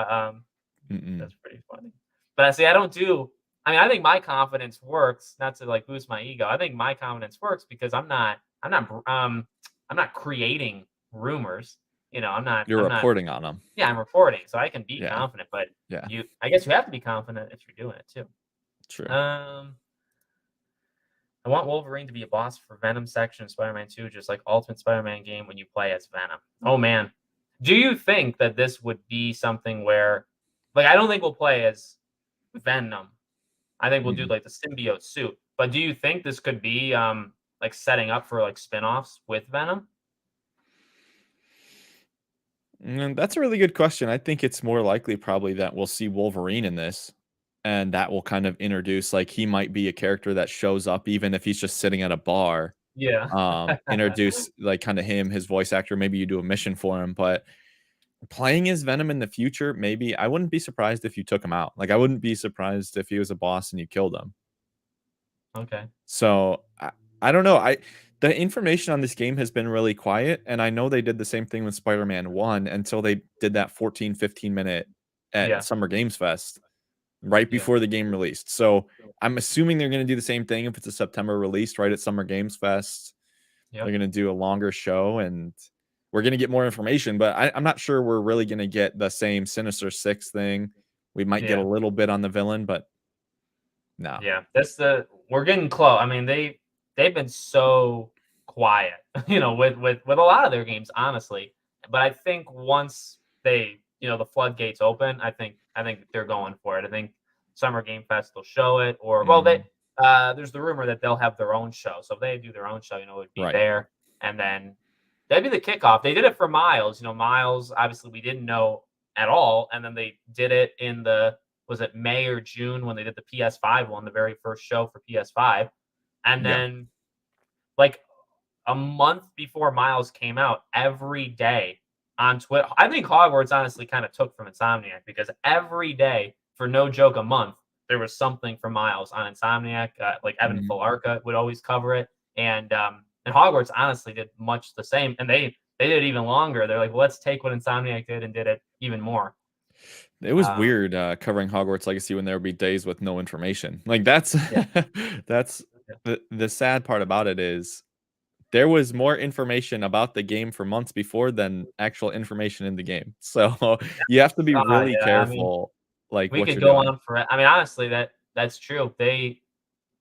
Mm-mm. that's pretty funny. But see, I don't do. I mean, I think my confidence works. Not to like boost my ego. I think my confidence works because I'm not creating rumors. I'm not. You're I'm not. reporting on them. Yeah, I'm reporting, so I can be Yeah. confident. But Yeah. I guess you have to be confident if you're doing it too. True. I want Wolverine to be a boss for Venom section of Spider-Man 2, just like Ultimate Spider-Man game when you play as Venom. Oh man. Do you think that this would be something where I don't think we'll play as Venom. I think we'll do Mm. like the symbiote suit. But do you think this could be like setting up for like spin-offs with Venom? That's a really good question. I think it's more likely probably that we'll see Wolverine in this, and that will kind of introduce like he might be a character that shows up even if he's just sitting at a bar. Yeah. Introduce like kind of him, his voice actor. Maybe you do a mission for him, but playing as Venom in the future, maybe I wouldn't be surprised if you took him out. Like I wouldn't be surprised if he was a boss and you killed him. Okay. So I don't know. The information on this game has been really quiet, and I know they did the same thing with Spider-Man 1 until they did that 14, 15-minute at Yeah. Summer Games Fest right Yeah. before the game released. So I'm assuming they're going to do the same thing if it's a September release, right at Summer Games Fest. They're Yep. going to do a longer show, and we're going to get more information, but I'm not sure we're really going to get the same Sinister Six thing. We might get a Yeah. little bit on the villain, but no. Yeah, we're getting close. I mean, they've been so quiet, with a lot of their games, honestly. But I think once the floodgates open, I think they're going for it. I think Summer Game Fest will show it, or well, Mhm. there's the rumor that they'll have their own show. So if they do their own show, it would be Right. there, and then that'd be the kickoff. They did it for Miles. Miles, obviously, we didn't know at all, and then they did it in the was it May or June when they did the PS5 one, the very first show for PS5. And Yeah. then like a month before Miles came out, every day on Twitter, I think Hogwarts honestly kind of took from Insomniac because every day, for no joke, a month, there was something from Miles on Insomniac. Like Evan Mhm. Filarka would always cover it, and Hogwarts honestly did much the same, and they did it even longer. They're like, well, let's take what Insomniac did and did it even more. It was Um, weird, covering Hogwarts Legacy when there would be days with no information. Like, that's yeah, that's yeah, the sad part about it is there was more information about the game for months before than actual information in the game. So, you have to be really yeah. I mean, careful, like, we what could you're go doing. on for. I mean, honestly, that's true. They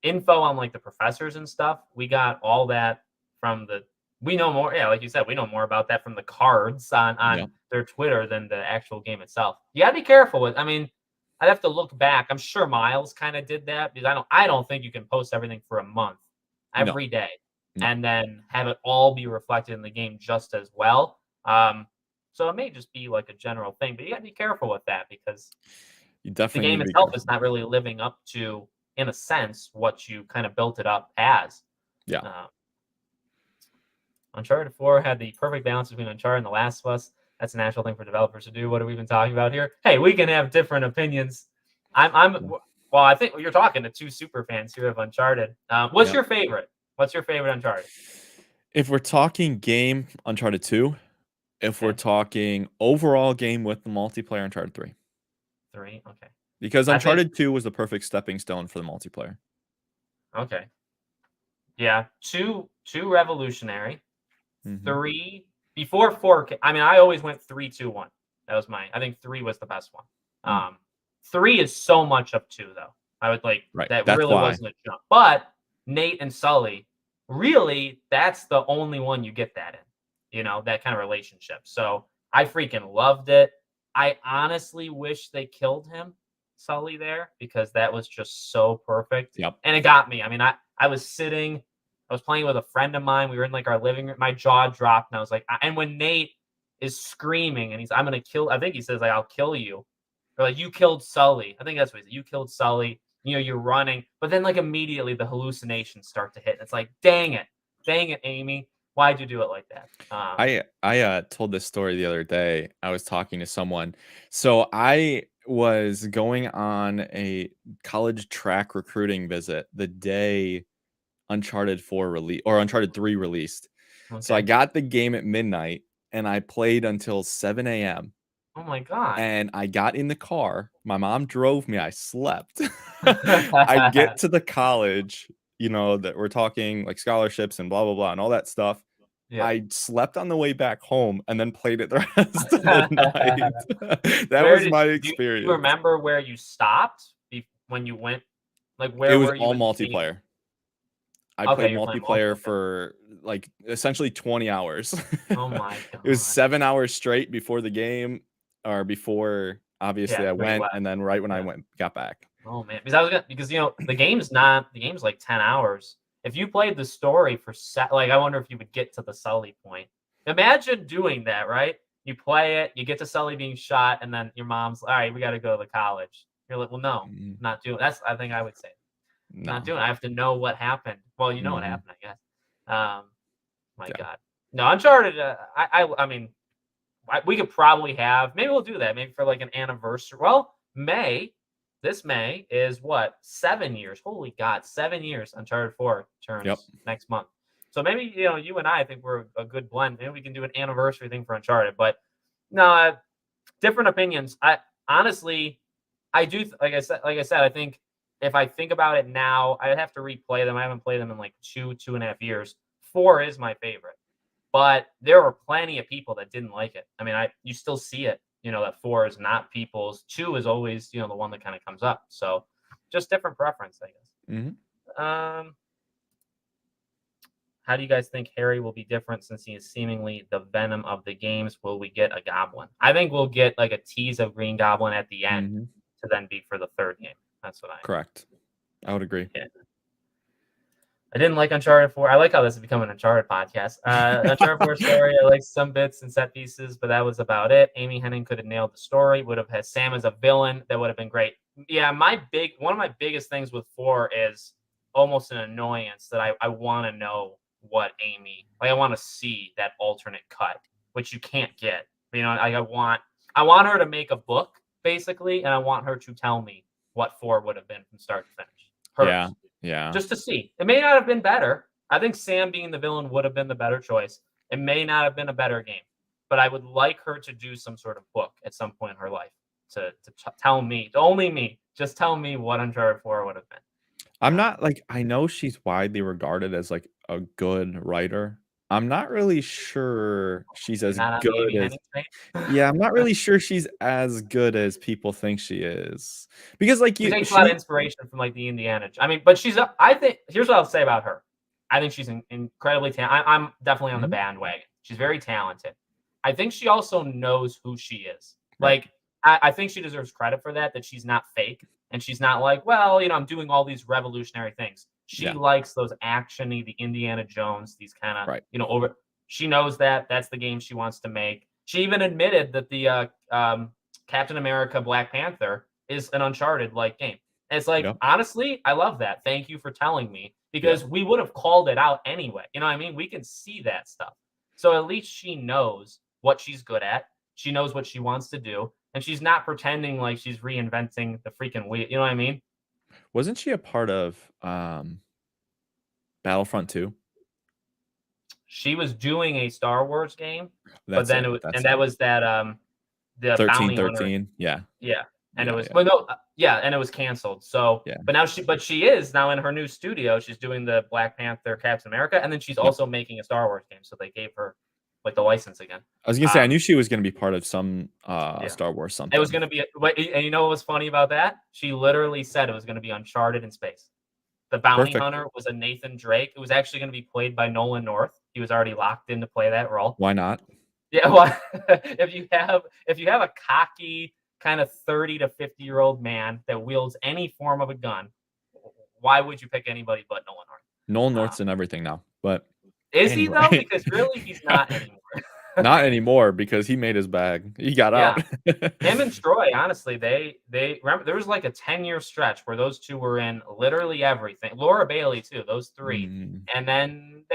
info on like the professors and stuff. We got all that from the. We know more. Yeah, like you said, we know more about that from the cards Yeah. on their Twitter than the actual game itself. You gotta be careful with. I mean, I'd have to look back. I'm sure Miles kind of did that because I don't think you can post everything for a month No. every day No. and then have it all be reflected in the game just as well. So it may just be like a general thing, but you gotta be careful with that because You the definitely need game to be itself is careful. not really living up to, in a sense, what you kind of built it up as. Yeah. Uh, Uncharted 4 had the perfect balance between Uncharted and The Last of Us. That's a natural thing for developers to do. What are we even talking about here? Hey, we can have different opinions. Well, I think you're talking to two super fans here of Uncharted. What's Yep. your favorite? What's your favorite Uncharted? If we're talking game, Uncharted 2. If we're Okay, talking overall game with the multiplayer, Uncharted 3. 3. Okay, Because I think Uncharted 2 was the perfect stepping stone for the multiplayer. okay, yeah, two revolutionary. Mhm. 3 before 4. I mean, I always went 3, 2, 1. That was mine. I think 3 was the best one. Mm, 3 is so much of 2 though. I would like right. that That's really why. wasn't a jump. But Nate and Sully, really, that's the only one you get that in. That kind of relationship. So I freaking loved it. I honestly wish they killed him, Sully, there because that was just so perfect. Yep. And it got me. I mean, I was sitting I was playing with a friend of mine. We were in like our living room. My jaw dropped, and I was like, and when Nate is screaming and I'm gonna kill. I think he says like, I'll kill you, or like you killed Sully. I think that's what he said. You killed Sully. You're running, but then like immediately the hallucinations start to hit. And it's like, dang it, Amy, why'd you do it like that? I told this story the other day. I was talking to someone. So I was going on a college track recruiting visit the day Uncharted 4 release or Uncharted 3 released. So I Okay. got the game at midnight and I played until 7 a.m. Oh my god. And I got in the car. My mom drove me. I slept. I get to the college, that we're talking like scholarships and blah, blah, blah, and all that stuff. Yeah. I slept on the way back home and then played it the rest of the night. That Where was did my you experience. remember where you stopped when you went? Like It where was were you all in the game? multiplayer. I Okay, played you're playing multiplayer okay. for, like, essentially 20 hours. Oh my It was god. 7 hours straight before the game or before, obviously, Yeah, I where you went, left. and then right when I Yeah. got back. Oh man, because the game's like 10 hours. If you played the story for like I wonder if you would get to the Sully point. Imagine doing that, right? You play it, you get to Sully being shot, and then your mom's all right, we got to go to the college. You're like, well, no, Mm, not doing. That's I think I would say not no. doing. I have to know what happened. Well, you know what Mhm. happened, I guess. My Yeah. God, no, Uncharted. I mean, we could probably have maybe we'll do that maybe for like an anniversary. Well, this May is what 7 years. Holy God, 7 years. Uncharted 4 Yep. turns next month. So maybe you and I think we're a good blend. Maybe we can do an anniversary thing for Uncharted. But no, different opinions. I honestly, I do like I said. I think if I think about it now, I'd have to replay them. I haven't played them in like 2.5 years. 4 is my favorite. But there were plenty of people that didn't like it. I mean, you still see it, that 4 is not people's. 2 is always, the one that kind of comes up. So just different preference, I guess. Mhm. Um, how do you guys think Harry will be different since he is seemingly the venom of the games? Will we get a goblin? I think we'll get like a tease of Green Goblin at the end Mhm. to then be for the third game. That's what I Correct. I would agree. yeah. I didn't like Uncharted 4. I like how this has become an Uncharted podcast. Uncharted 4 story, I liked some bits and set pieces, but that was about it. Amy Henning could have nailed the story, would have had Sam as a villain. That would have been great. Yeah, one of my biggest things with 4 is almost an annoyance that I want to know what I want to see that alternate cut, which you can't get. I want her to make a book, basically, and I want her to tell me what 4 would have been from start to finish. Yeah. Hers Yeah. just to see. It may not have been better. I think Sam being the villain would have been the better choice. It may not have been a better game, but I would like her to do some sort of book at some point in her life to tell me, only me, just tell me what Uncharted 4 would have been. I'm not like I know she's widely regarded as, like, a good writer. I'm not really sure she's You're as not on the good Amy as Hennig train? Yeah, I'm not really sure she's as good as people think she is. Because, like, She you takes a lot of she inspiration from like the Indiana. I mean, but I think here's what I'll say about her. I think she's incredibly talented. I'm definitely on the Mhm. bandwagon. She's very talented. I think she also knows who she is. Right. Like, I think she deserves credit for that she's not fake and she's not like, well, I'm doing all these revolutionary things. She Yeah. likes those actiony, the Indiana Jones, these kind of, Right. over. She knows that's the game she wants to make. She even admitted that the Captain America Black Panther is an Uncharted like game. And it's like, Yep. honestly, I love that. Thank you for telling me Yep. because we would have called it out anyway. You know what I mean? We can see that stuff. So at least she knows what she's good at. She knows what she wants to do, and she's not pretending like she's reinventing the freaking wheel. You know what I mean? Wasn't she a part of Battlefront 2? She was doing a Star Wars game, but That's then it. and That's that it. was that the bounty hunter. 1313. Yeah. Yeah, and it Yeah, was yeah. well, no, yeah, and it was canceled. So, Yeah. but now she is now in her new studio. She's doing the Black Panther, Captain America, and then she's Yep. also making a Star Wars game. So they gave her like the license again. I was gonna say I knew she was gonna be part of some Yeah, Star Wars it was something. gonna be. And you know what was funny about that? She literally said it was gonna be Uncharted in space. The bounty Perfect. hunter was a Nathan Drake. It was actually gonna be played by Nolan North. He was already locked in to play that role. Why not? Yeah, well, if you have a cocky kind of 30 to 50-year-old man that wields any form of a gun, why would you pick anybody but Nolan North? Nolan North's in everything now, but Is he though? anyway. Because really, he's not anymore. Not anymore because he made his bag. He got Yeah, out. him and Troy, honestly, they remember there was like a 10-year stretch where those two were in literally everything. Laura Bailey too, those three, Mm, and then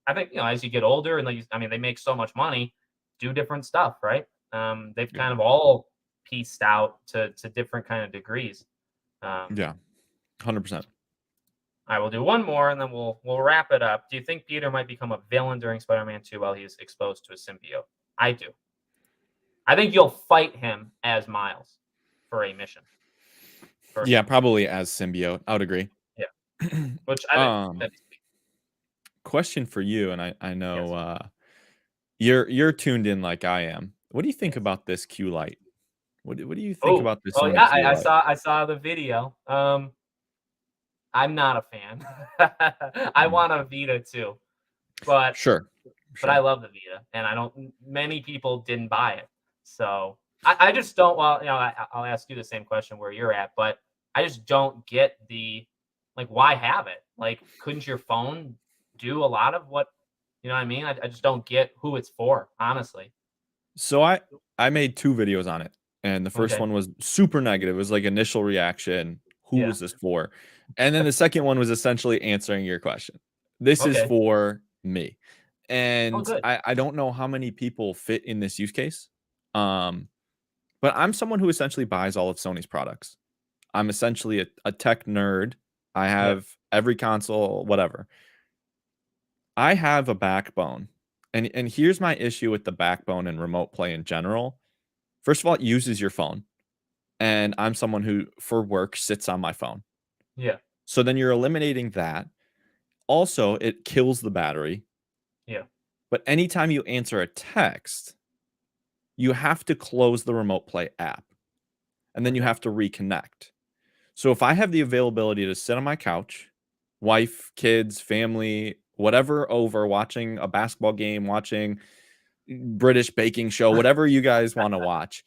I think as you get older and I mean they make so much money, do different stuff, right? They've yeah. kind of all pieced out to different kind of degrees. Yeah. 100%. I will do one more and then we'll wrap it up. Do you think Peter might become a villain during Spider-Man 2 while he is exposed to a symbiote? I do. I think you'll fight him as Miles for a mission. Yeah, Personally. probably as symbiote. I would agree. Yeah. Which I think that'd be sweet. Question for you, and I Yes. know you're tuned in like I am. What do you think Yes. about this Q light? What do you think Oh, about this oh Sony yeah, Q light? I saw the video. I'm not a fan. I Mm, want a Vita too, but sure. I Sure. love the Vita, and I don't. Many people didn't buy it, so I just don't. Well, I'll ask you the same question where you're at, but I just don't get the like. Why have it? Like, couldn't your phone do a lot of what? You know what I mean? I just don't get who it's for, honestly. So I made 2 videos on it, and the first Okay. one was super negative. It was like initial reaction, "Who Yeah. was this for?" And then the second one was essentially answering your question. This is Okay. for me. Oh, And good. I don't know how many people fit in this use case. Um, but I'm someone who essentially buys all of Sony's products. I'm essentially a tech nerd. I Yeah. have every console, whatever. I have a backbone. And here's my issue with the backbone and remote play in general. First of all, it uses your phone. And I'm someone who, for work, sits on my phone. Yeah. So then you're eliminating that. Also, it kills the battery. Yeah. But anytime you answer a text, you have to close the remote play app and then you Okay. have to reconnect. So if I have the availability to sit on my couch, wife, kids, family, whatever over watching a basketball game, watching British baking show, whatever you guys want to watch,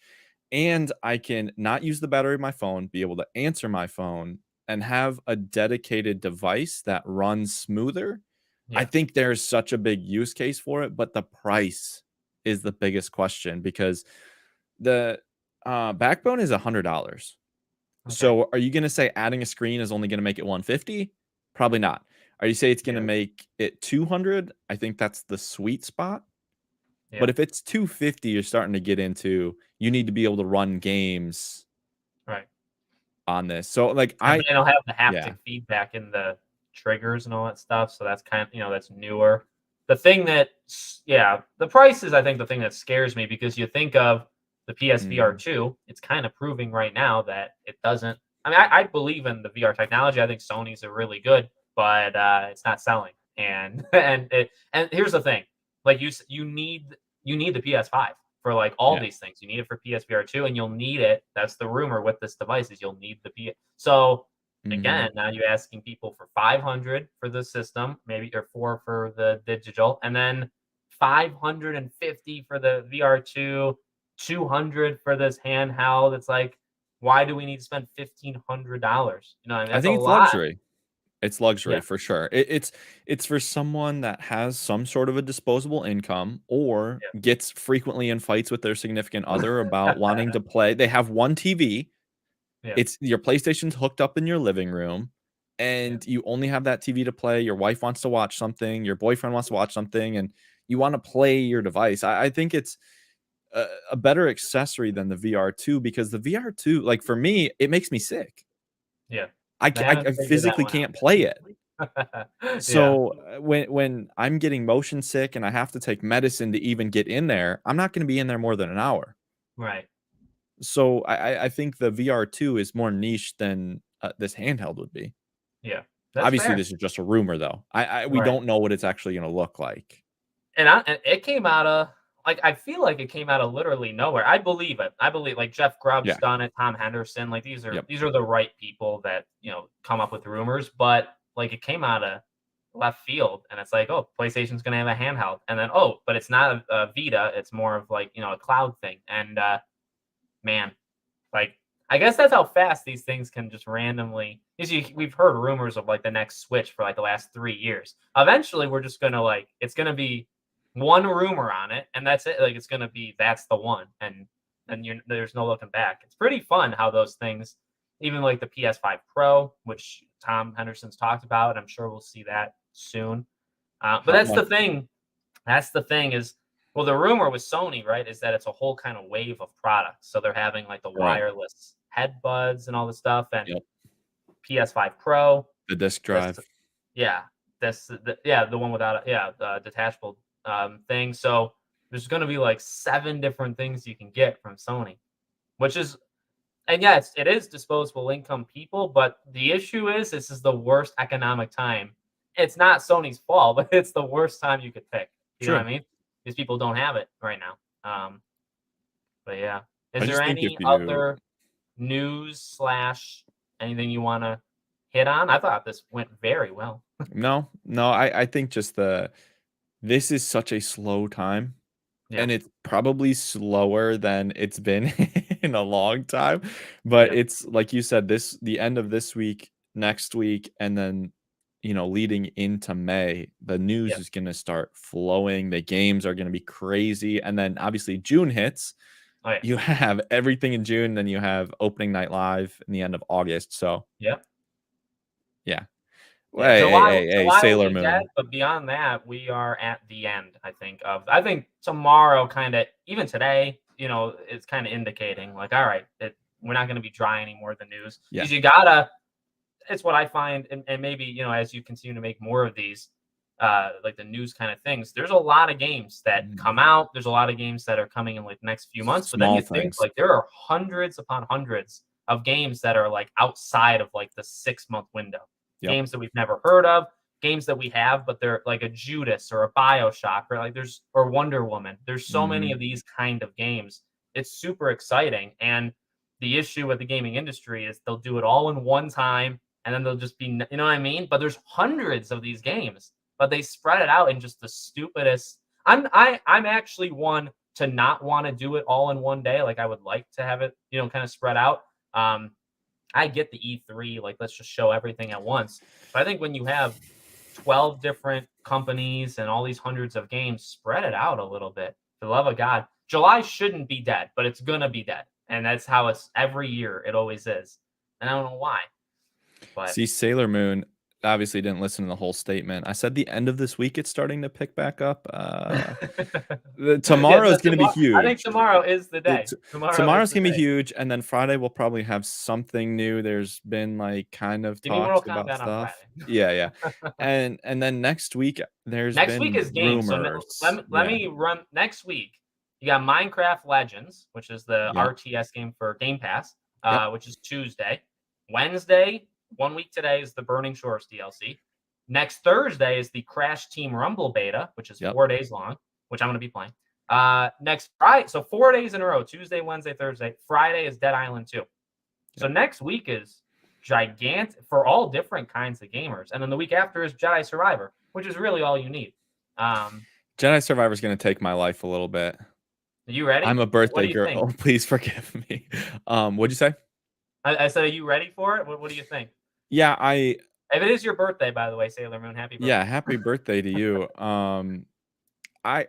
and I can not use the battery of my phone, be able to answer my phone, and have a dedicated device that runs smoother. I Yeah. think there's such a big use case for it, but the price is the biggest question because the backbone is $100. Okay. So are you going to say adding a screen is only going to make it 150? Probably not. Are you say it's going to Yeah. make it 200? I think that's the sweet spot. Yeah. But if it's 250, you're starting to get into you need to be able to run games Right. on this. So like And it'll have the yeah. haptic feedback in the triggers and all that stuff. So that's kind of, that's newer. The thing that, yeah, the price is, I think, the thing that scares me because you think of the PSVR Mm, 2, it's kind of proving right now that it doesn't. I mean, I believe in the VR technology. I think Sony's are really good, but it's not selling. And and here's the thing, like you need the PS5 for like all yeah. these things. You need it for PSVR 2, and you'll need it. That's the rumor with this device is you'll need the P. So Mhm. again, now you're asking people for 500 for the system, maybe or four for the digital, and then 550 for the VR2, 200 for this handheld. It's like, why do we need to spend $1,500? I mean, I that's a think it's lot. luxury. It's luxury Yeah, for sure. It's for someone that has some sort of a disposable income or gets frequently in fights with their significant other about yeah, wanting to play. They have one TV. yeah, It's your PlayStation's hooked up in your living room, yeah, and you only have that TV to play. Your wife wants to watch something, your boyfriend wants to watch something, and you want to play your device. I think it's a better accessory than the VR2 because the VR2, like for me, it makes me sick. Yeah. I They ca- haven't I figured that physically one out can't play it. yet. Yeah. So when I'm getting motion sick and I have to take medicine to even get in there, I'm not going to be in there more than an hour. Right. So I think the VR2 is more niche than this handheld would be. Yeah. That's Obviously, fair. this is just a rumor, though. We Right. don't know what it's actually going to look like. And it came out of like I feel like it came out of literally nowhere. I believe it. I believe like Jeff Grubb's Yeah. done it, Tom Henderson, like Yep. these are the right people that, come up with rumors, but like it came out of left field and it's like, oh, PlayStation's gonna have a handheld. And then but it's not a Vita, it's more of like, a cloud thing. And man, like I guess that's how fast these things can just randomly. We've heard rumors of like the next Switch for like the last 3 years. Eventually, we're just gonna it's gonna be one rumor on it, and that's it. Like it's gonna be that's the one, and there's no looking back. It's pretty fun how those things, even like the PS5 Pro, which Tom Henderson's talked about. I'm sure we'll see that soon. But How that's much? the thing. That's the thing is, well, the rumor with Sony, right, is that it's a whole kind of wave of products. So they're having like the Right. wireless headbuds and all this stuff, and Yep. PS5 Pro. The disk This, drive. yeah, the one without the detachable thing. So there's going to be like 7 different things you can get from Sony, which is, and yeah, it is disposable income people. But the issue is, this is the worst economic time. It's not Sony's fault, but it's the worst time you could pick. You know what True. I mean? These people don't have it right now. But yeah, is I there just think if any you other news slash anything you want to hit on? I thought this went very well. no, I think just this is such a slow time. Yeah, And it's probably slower than it's been in a long time, but yeah, it's like you said, the end of this week, next week, and then, leading into May, the news yeah. is gonna start flowing, the games are gonna be crazy, and then obviously June hits, Oh yeah, you have everything in June, then you have opening night live in the end of August, so, yeah, yeah. yeah. Hey, hey, hey, hey, July will Sailor be dead, Moon. but beyond that, we are at the end. I think tomorrow, kind of even today, it's kind of indicating like, all right, we're not going to be dry anymore. The news Yeah. because you gotta. It's what I find, and maybe as you continue to make more of these, like the news kind of things. There's a lot of games that Mhm. come out. There's a lot of games that are coming in like the next few months. But then Small you think things. like there are hundreds upon hundreds of games that are like outside of like the 6 month window. Yep. Games that we've never heard of, games that we have, but they're like a Judas or a Bioshock or or Wonder Woman. There's so many Mhm. of these kind of games. It's super exciting. And the issue with the gaming industry is they'll do it all in one time and then they'll just be, you know what I mean? But there's hundreds of these games, but they spread it out in just the stupidest. I'm actually one to not want to do it all in one day. Like I would like to have it, kind of spread out. I get the E3, like let's just show everything at once. But I think when you have 12 different companies and all these hundreds of games, spread it out a little bit. For the love of God, July shouldn't be dead, but it's gonna be dead, and that's how it's every year. It always is, and I don't know why, but See, Sailor Moon obviously didn't listen to the whole statement. I said the end of this week it's starting to pick back up. yeah, Tomorrow is going to be I think huge. tomorrow is the Uh, day. t- Tomorrow is Tomorrow's the going to be day. huge, and then Friday we'll probably have something new. There's been like kind of Give me talks Mortal about Kombat on stuff. Friday. Yeah, yeah, and then next week there's Next week been is games. So rumors. let Yeah, me run next week. You got Minecraft Legends, which is the yep, RTS game for Game Pass, yep, which is Tuesday. Wednesday, 1 week today, is the Burning Shores DLC. Next Thursday is the Crash Team Rumble beta, which is yep. 4 days long, which I'm going to be playing. Next Friday, so 4 days in a row: Tuesday, Wednesday, Thursday. Friday is Dead Island 2. So Yep. next week is gigantic for all different kinds of gamers, and then the week after is Jedi Survivor, which is really all you need. Um, Jedi Survivor's going to take my life a little bit. are you I'm ready? a What birthday do you think? girl. Please forgive me. What'd you say? I said, are you ready for it? What do you think? Yeah, I If it is your birthday, by the way, Sailor Moon, happy yeah, birthday. happy birthday to you. I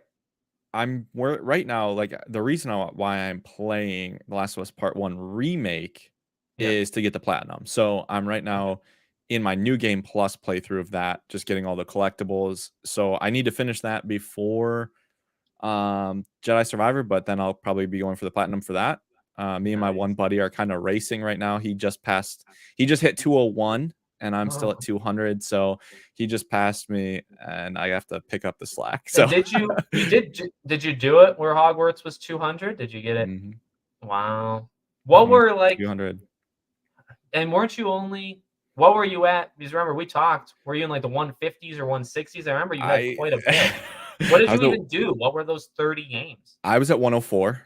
right now, like the reason why I'm playing The Last of Us Part 1 remake Yeah. is to get the platinum. So I'm right Okay. now in my new game plus playthrough of that, just getting all the collectibles. So I need to finish that before Jedi Survivor, but then I'll probably be going for the platinum for that. Me and my one Nice. buddy are kind of racing right now. He just hit 201 and I'm still Oh. at 200. So he just passed me and I have to pick up the slack. And So did you do it where Hogwarts was 200? Did you get it? mhm, Wow. What mhm, were like, 200. and weren't you only, what were you at? Because remember, we talked, were you in like the 150s or 160s? I remember you had I quite a bit. What did I was you at even do? What were those 30 games? I was at 104.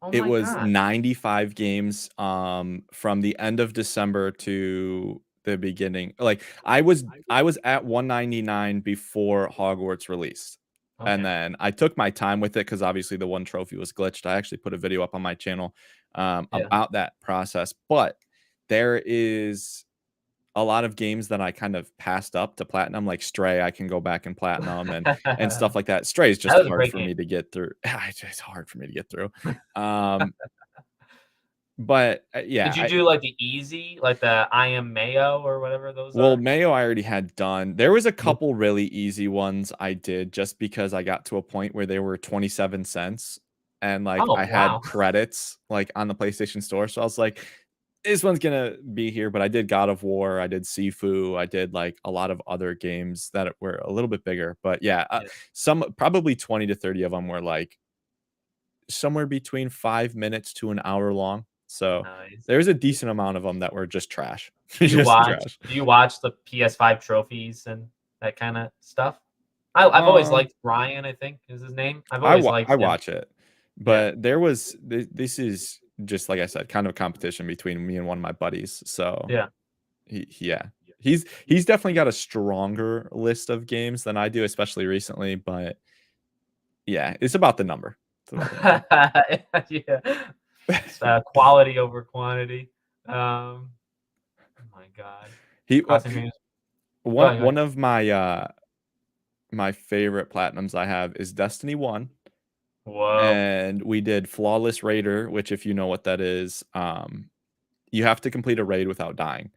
Oh It my was God. 95 games from the end of December to the beginning. Like I was at 199 before Hogwarts released. And Okay. then I took my time with it because obviously the one trophy was glitched. I actually put a video up on my channel Yeah. about that process. But there is a lot of games that I kind of passed up to platinum, like Stray. I can go back and platinum and stuff That like that. Stray is just was a hard great for game. me to get through. It's hard for me to get through. Um, but yeah, Did you do like the easy, like the I am Mayo or whatever those well, are? Mayo I already had done. There was a Mhm. couple really easy ones I did just because I got to a point where they were 27 cents and like Oh, I had wow. credits like on the PlayStation Store. So I was like, this one's gonna be here. But I did God of War, I did Sifu, I did like a lot of other games that were a little bit bigger. But yeah, Yeah. some probably 20 to 30 of them were like somewhere between 5 minutes to an hour long. So Nice. there's a decent amount of them that were just trash, Do you just watch trash. do you watch the PS5 trophies and that kinda stuff? I've always Um, liked Ryan, I think is his name. I've always liked I him. watch it, Yeah. but there was this is just like I said, kind of a competition between me and one of my buddies. So Yeah. yeah, he's definitely got a stronger list of games than I do, especially recently. But yeah, it's about the number. It's about the number. Yeah. It's, quality over quantity. Oh my god. He Crossing fingers. Go one ahead, go ahead. one of my favorite platinums I have is Destiny 1. Whoa. And we did Flawless Raider, which if you know what that is, you have to complete a raid without dying.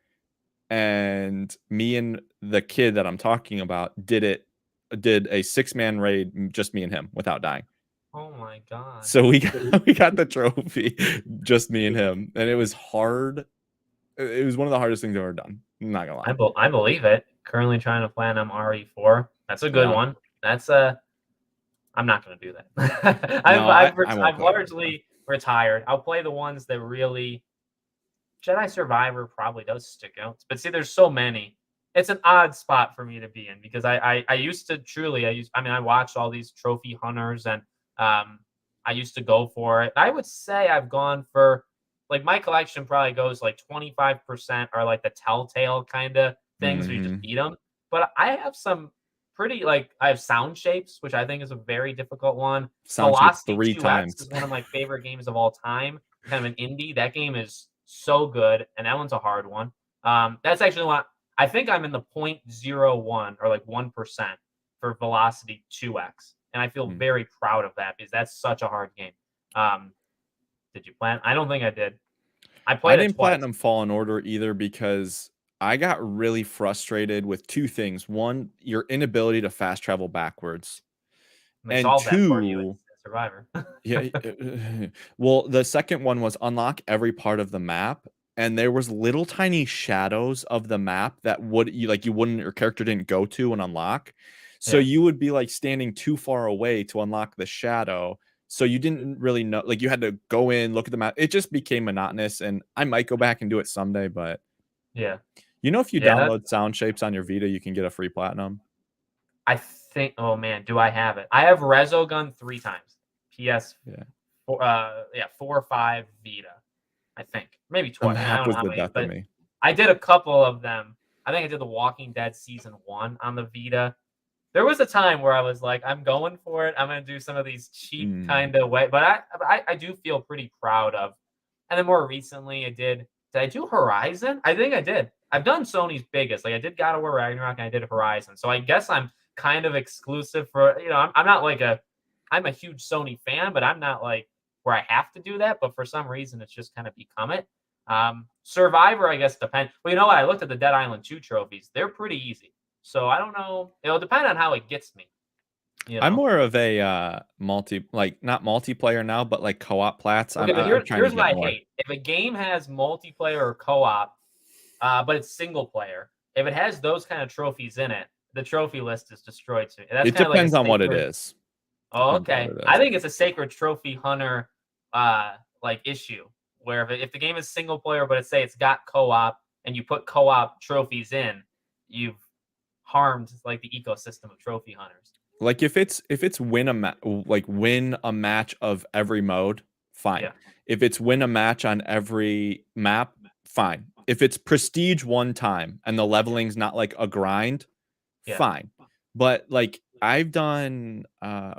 And me and the kid that I'm talking about did a 6-man raid, just me and him without dying. Oh my god. So we got we got the trophy, just me and him. And it was hard. It was one of the hardest things I've ever done. I'm not gonna lie. I believe it. Currently trying to plan on RE4. That's a good Yeah. one. That's a I'm not gonna do that. No, I won't I've play RE4. largely retired. I'll play the ones that really Jedi Survivor probably does stick out. But see, there's so many. It's an odd spot for me to be in because I used to truly I mean I watched all these trophy hunters and um I used to go for it. I would say I've gone for like my collection probably goes like 25% are like the telltale kind of things where you just Mhm. beat them. But I have some pretty like I have Sound Shapes, which I think is a very difficult one. Sound shape Velocity 3 2X times. is one of my favorite games of all time. Kind of an indie. That game is so good, and that one's a hard one. That's actually one I think I'm in the 0.01 or like 1% for Velocity 2X, and I feel Mm. very proud of that because that's such a hard game. Um, did you plan? I don't think I did. I I played it didn't twice. platinum Fallen Order either because I got really frustrated with 2 things. 1, your inability to fast travel backwards, And they and solved that for you in 2 Survivor. yeah, well, the second one was unlock every part of the map, and there was little tiny shadows of the map that you wouldn't your character didn't go to and unlock. So Yeah, you would be, like, standing too far away to unlock the shadow, so you didn't really know like, you had to go in, look at the map. It just became monotonous, and I might go back and do it someday, but yeah, if you yeah. That download sound shapes on your Vita, you can get a free platinum? I think. Oh man, do I have it? I have Resogun 3 times. PS Yeah. 4, yeah, 4 or 5 Vita. I think maybe The twice. I map don't know was how the many, death of but me. I did a couple of them. I think I did The Walking Dead season 1 on the Vita. There was a time where I was like, I'm going for it. I'm gonna do some of these cheap Mm. kind of way, but I do feel pretty proud of. And then more recently, I did. Did I do Horizon? I think I did. I've done Sony's biggest. Like I did God of War Ragnarok and I did Horizon. So I guess I'm kind of exclusive for I'm not like I'm a huge Sony fan, but I'm not like where I have to do that. But for some reason, it's just kind of become it. Survivor, I guess, depends. Well, you know what? I looked at the Dead Island 2 trophies. They're pretty easy. So I don't know. It'll depend on how it gets me. You I'm know. more of a not multiplayer now, but like co-op plats. Okay, but I'm trying to here's what get I more. hate. If a game has multiplayer or co-op, but it's single player, if it has those kind of trophies in it, the trophy list is destroyed to me. That's It kind of like a depends on what it sacred. is. Oh, Depends on what okay. it I is. think it's a sacred trophy hunter like issue where if the game is single player, but it's say it's got co-op and you put co-op trophies in, you've harmed like the ecosystem of trophy hunters. Like if it's win a match of every mode, fine. Yeah. If it's win a match on every map, fine. If it's prestige one time and the leveling's not like a grind, Yeah. fine. But like I've done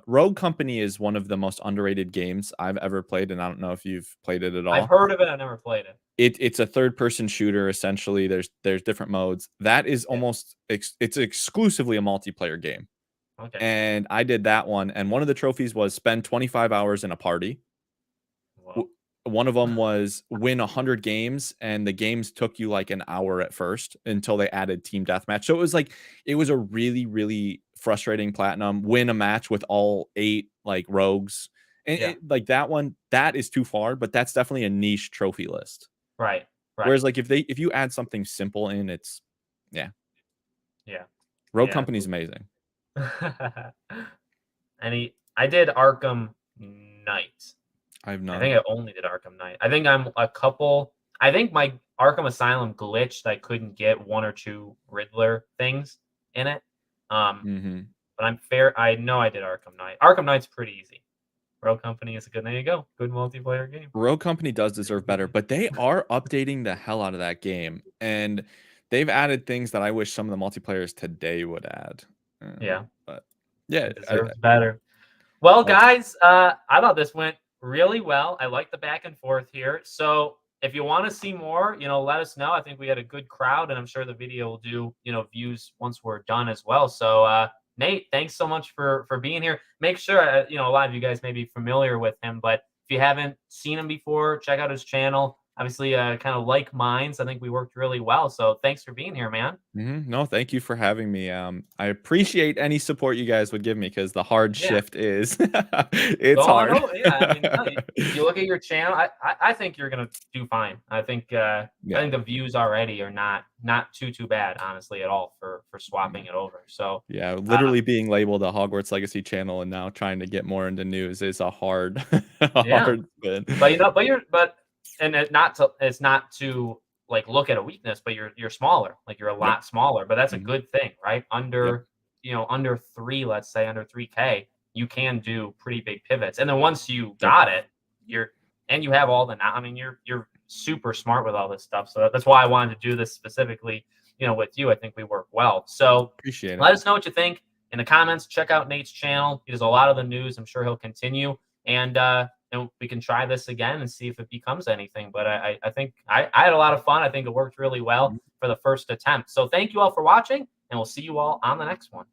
Rogue Company is one of the most underrated games I've ever played, and I don't know if you've played it at I've all. heard of it, I never played it. It's a third person shooter essentially. There's different modes. That is Yeah. it's exclusively a multiplayer game. Okay. And I did that one, and one of the trophies was spend 25 hours in a party. Whoa. One of them was win 100 games, and the games took you like an hour at first until they added team deathmatch. So it was a really, really frustrating platinum. Win a match with all 8 like rogues. And Yeah. like that one, that is too far, but that's definitely a niche trophy list. Right. Right. Whereas like if you add something simple in, it's yeah. Yeah. Rogue Yeah. Company's amazing. I did Arkham Knight. I've I none. think I only did Arkham Knight. I think I'm a couple. I think my Arkham Asylum glitched. I couldn't get 1 or 2 Riddler things in it. Mhm. But I'm fair. I know I did Arkham Knight. Arkham Knight's pretty easy. Rogue Company is a good. There you go. Good multiplayer game. Rogue Company does deserve better, but they are updating the hell out of that game, and they've added things that I wish some of the multiplayers today would add. Yeah, But yeah, it deserves better. Well, that's guys, I thought this went really well. I like the back and forth here. So if you want to see more, let us know. I think we had a good crowd, and I'm sure the video will do, views once we're done as well. So, Nate, thanks so much for being here. Make sure, a lot of you guys may be familiar with him, but if you haven't seen him before, check out his channel. Obviously, kind of like minds. I think we worked really well. So thanks for being here, man. no, thank you for having me. I appreciate any support you guys would give me because the hard Yeah. shift is it's Go on hard. over. Yeah, I mean, no, you look at your channel. I think you're gonna do fine. I think I Yeah. think the views already are not too bad, honestly, at all for swapping it over. So Yeah, uh, literally being labeled a Hogwarts Legacy channel and now trying to get more into news is a hard a yeah, hard spin. but and it's not to like look at a weakness, but you're smaller. Like you're a Yep. lot smaller, but that's a Mhm. good thing, right? Yep. Under 3, let's say under 3K, you can do pretty big pivots. And then once you got Definitely. it, you have all the now. I mean, you're super smart with all this stuff. So that's why I wanted to do this specifically, with you. I think we work well. So Appreciate it. let us know what you think in the comments. Check out Nate's channel. He does a lot of the news. I'm sure he'll continue. And we can try this again and see if it becomes anything. But I think I had a lot of fun. I think it worked really well Mhm. for the first attempt. So thank you all for watching, and we'll see you all on the next one.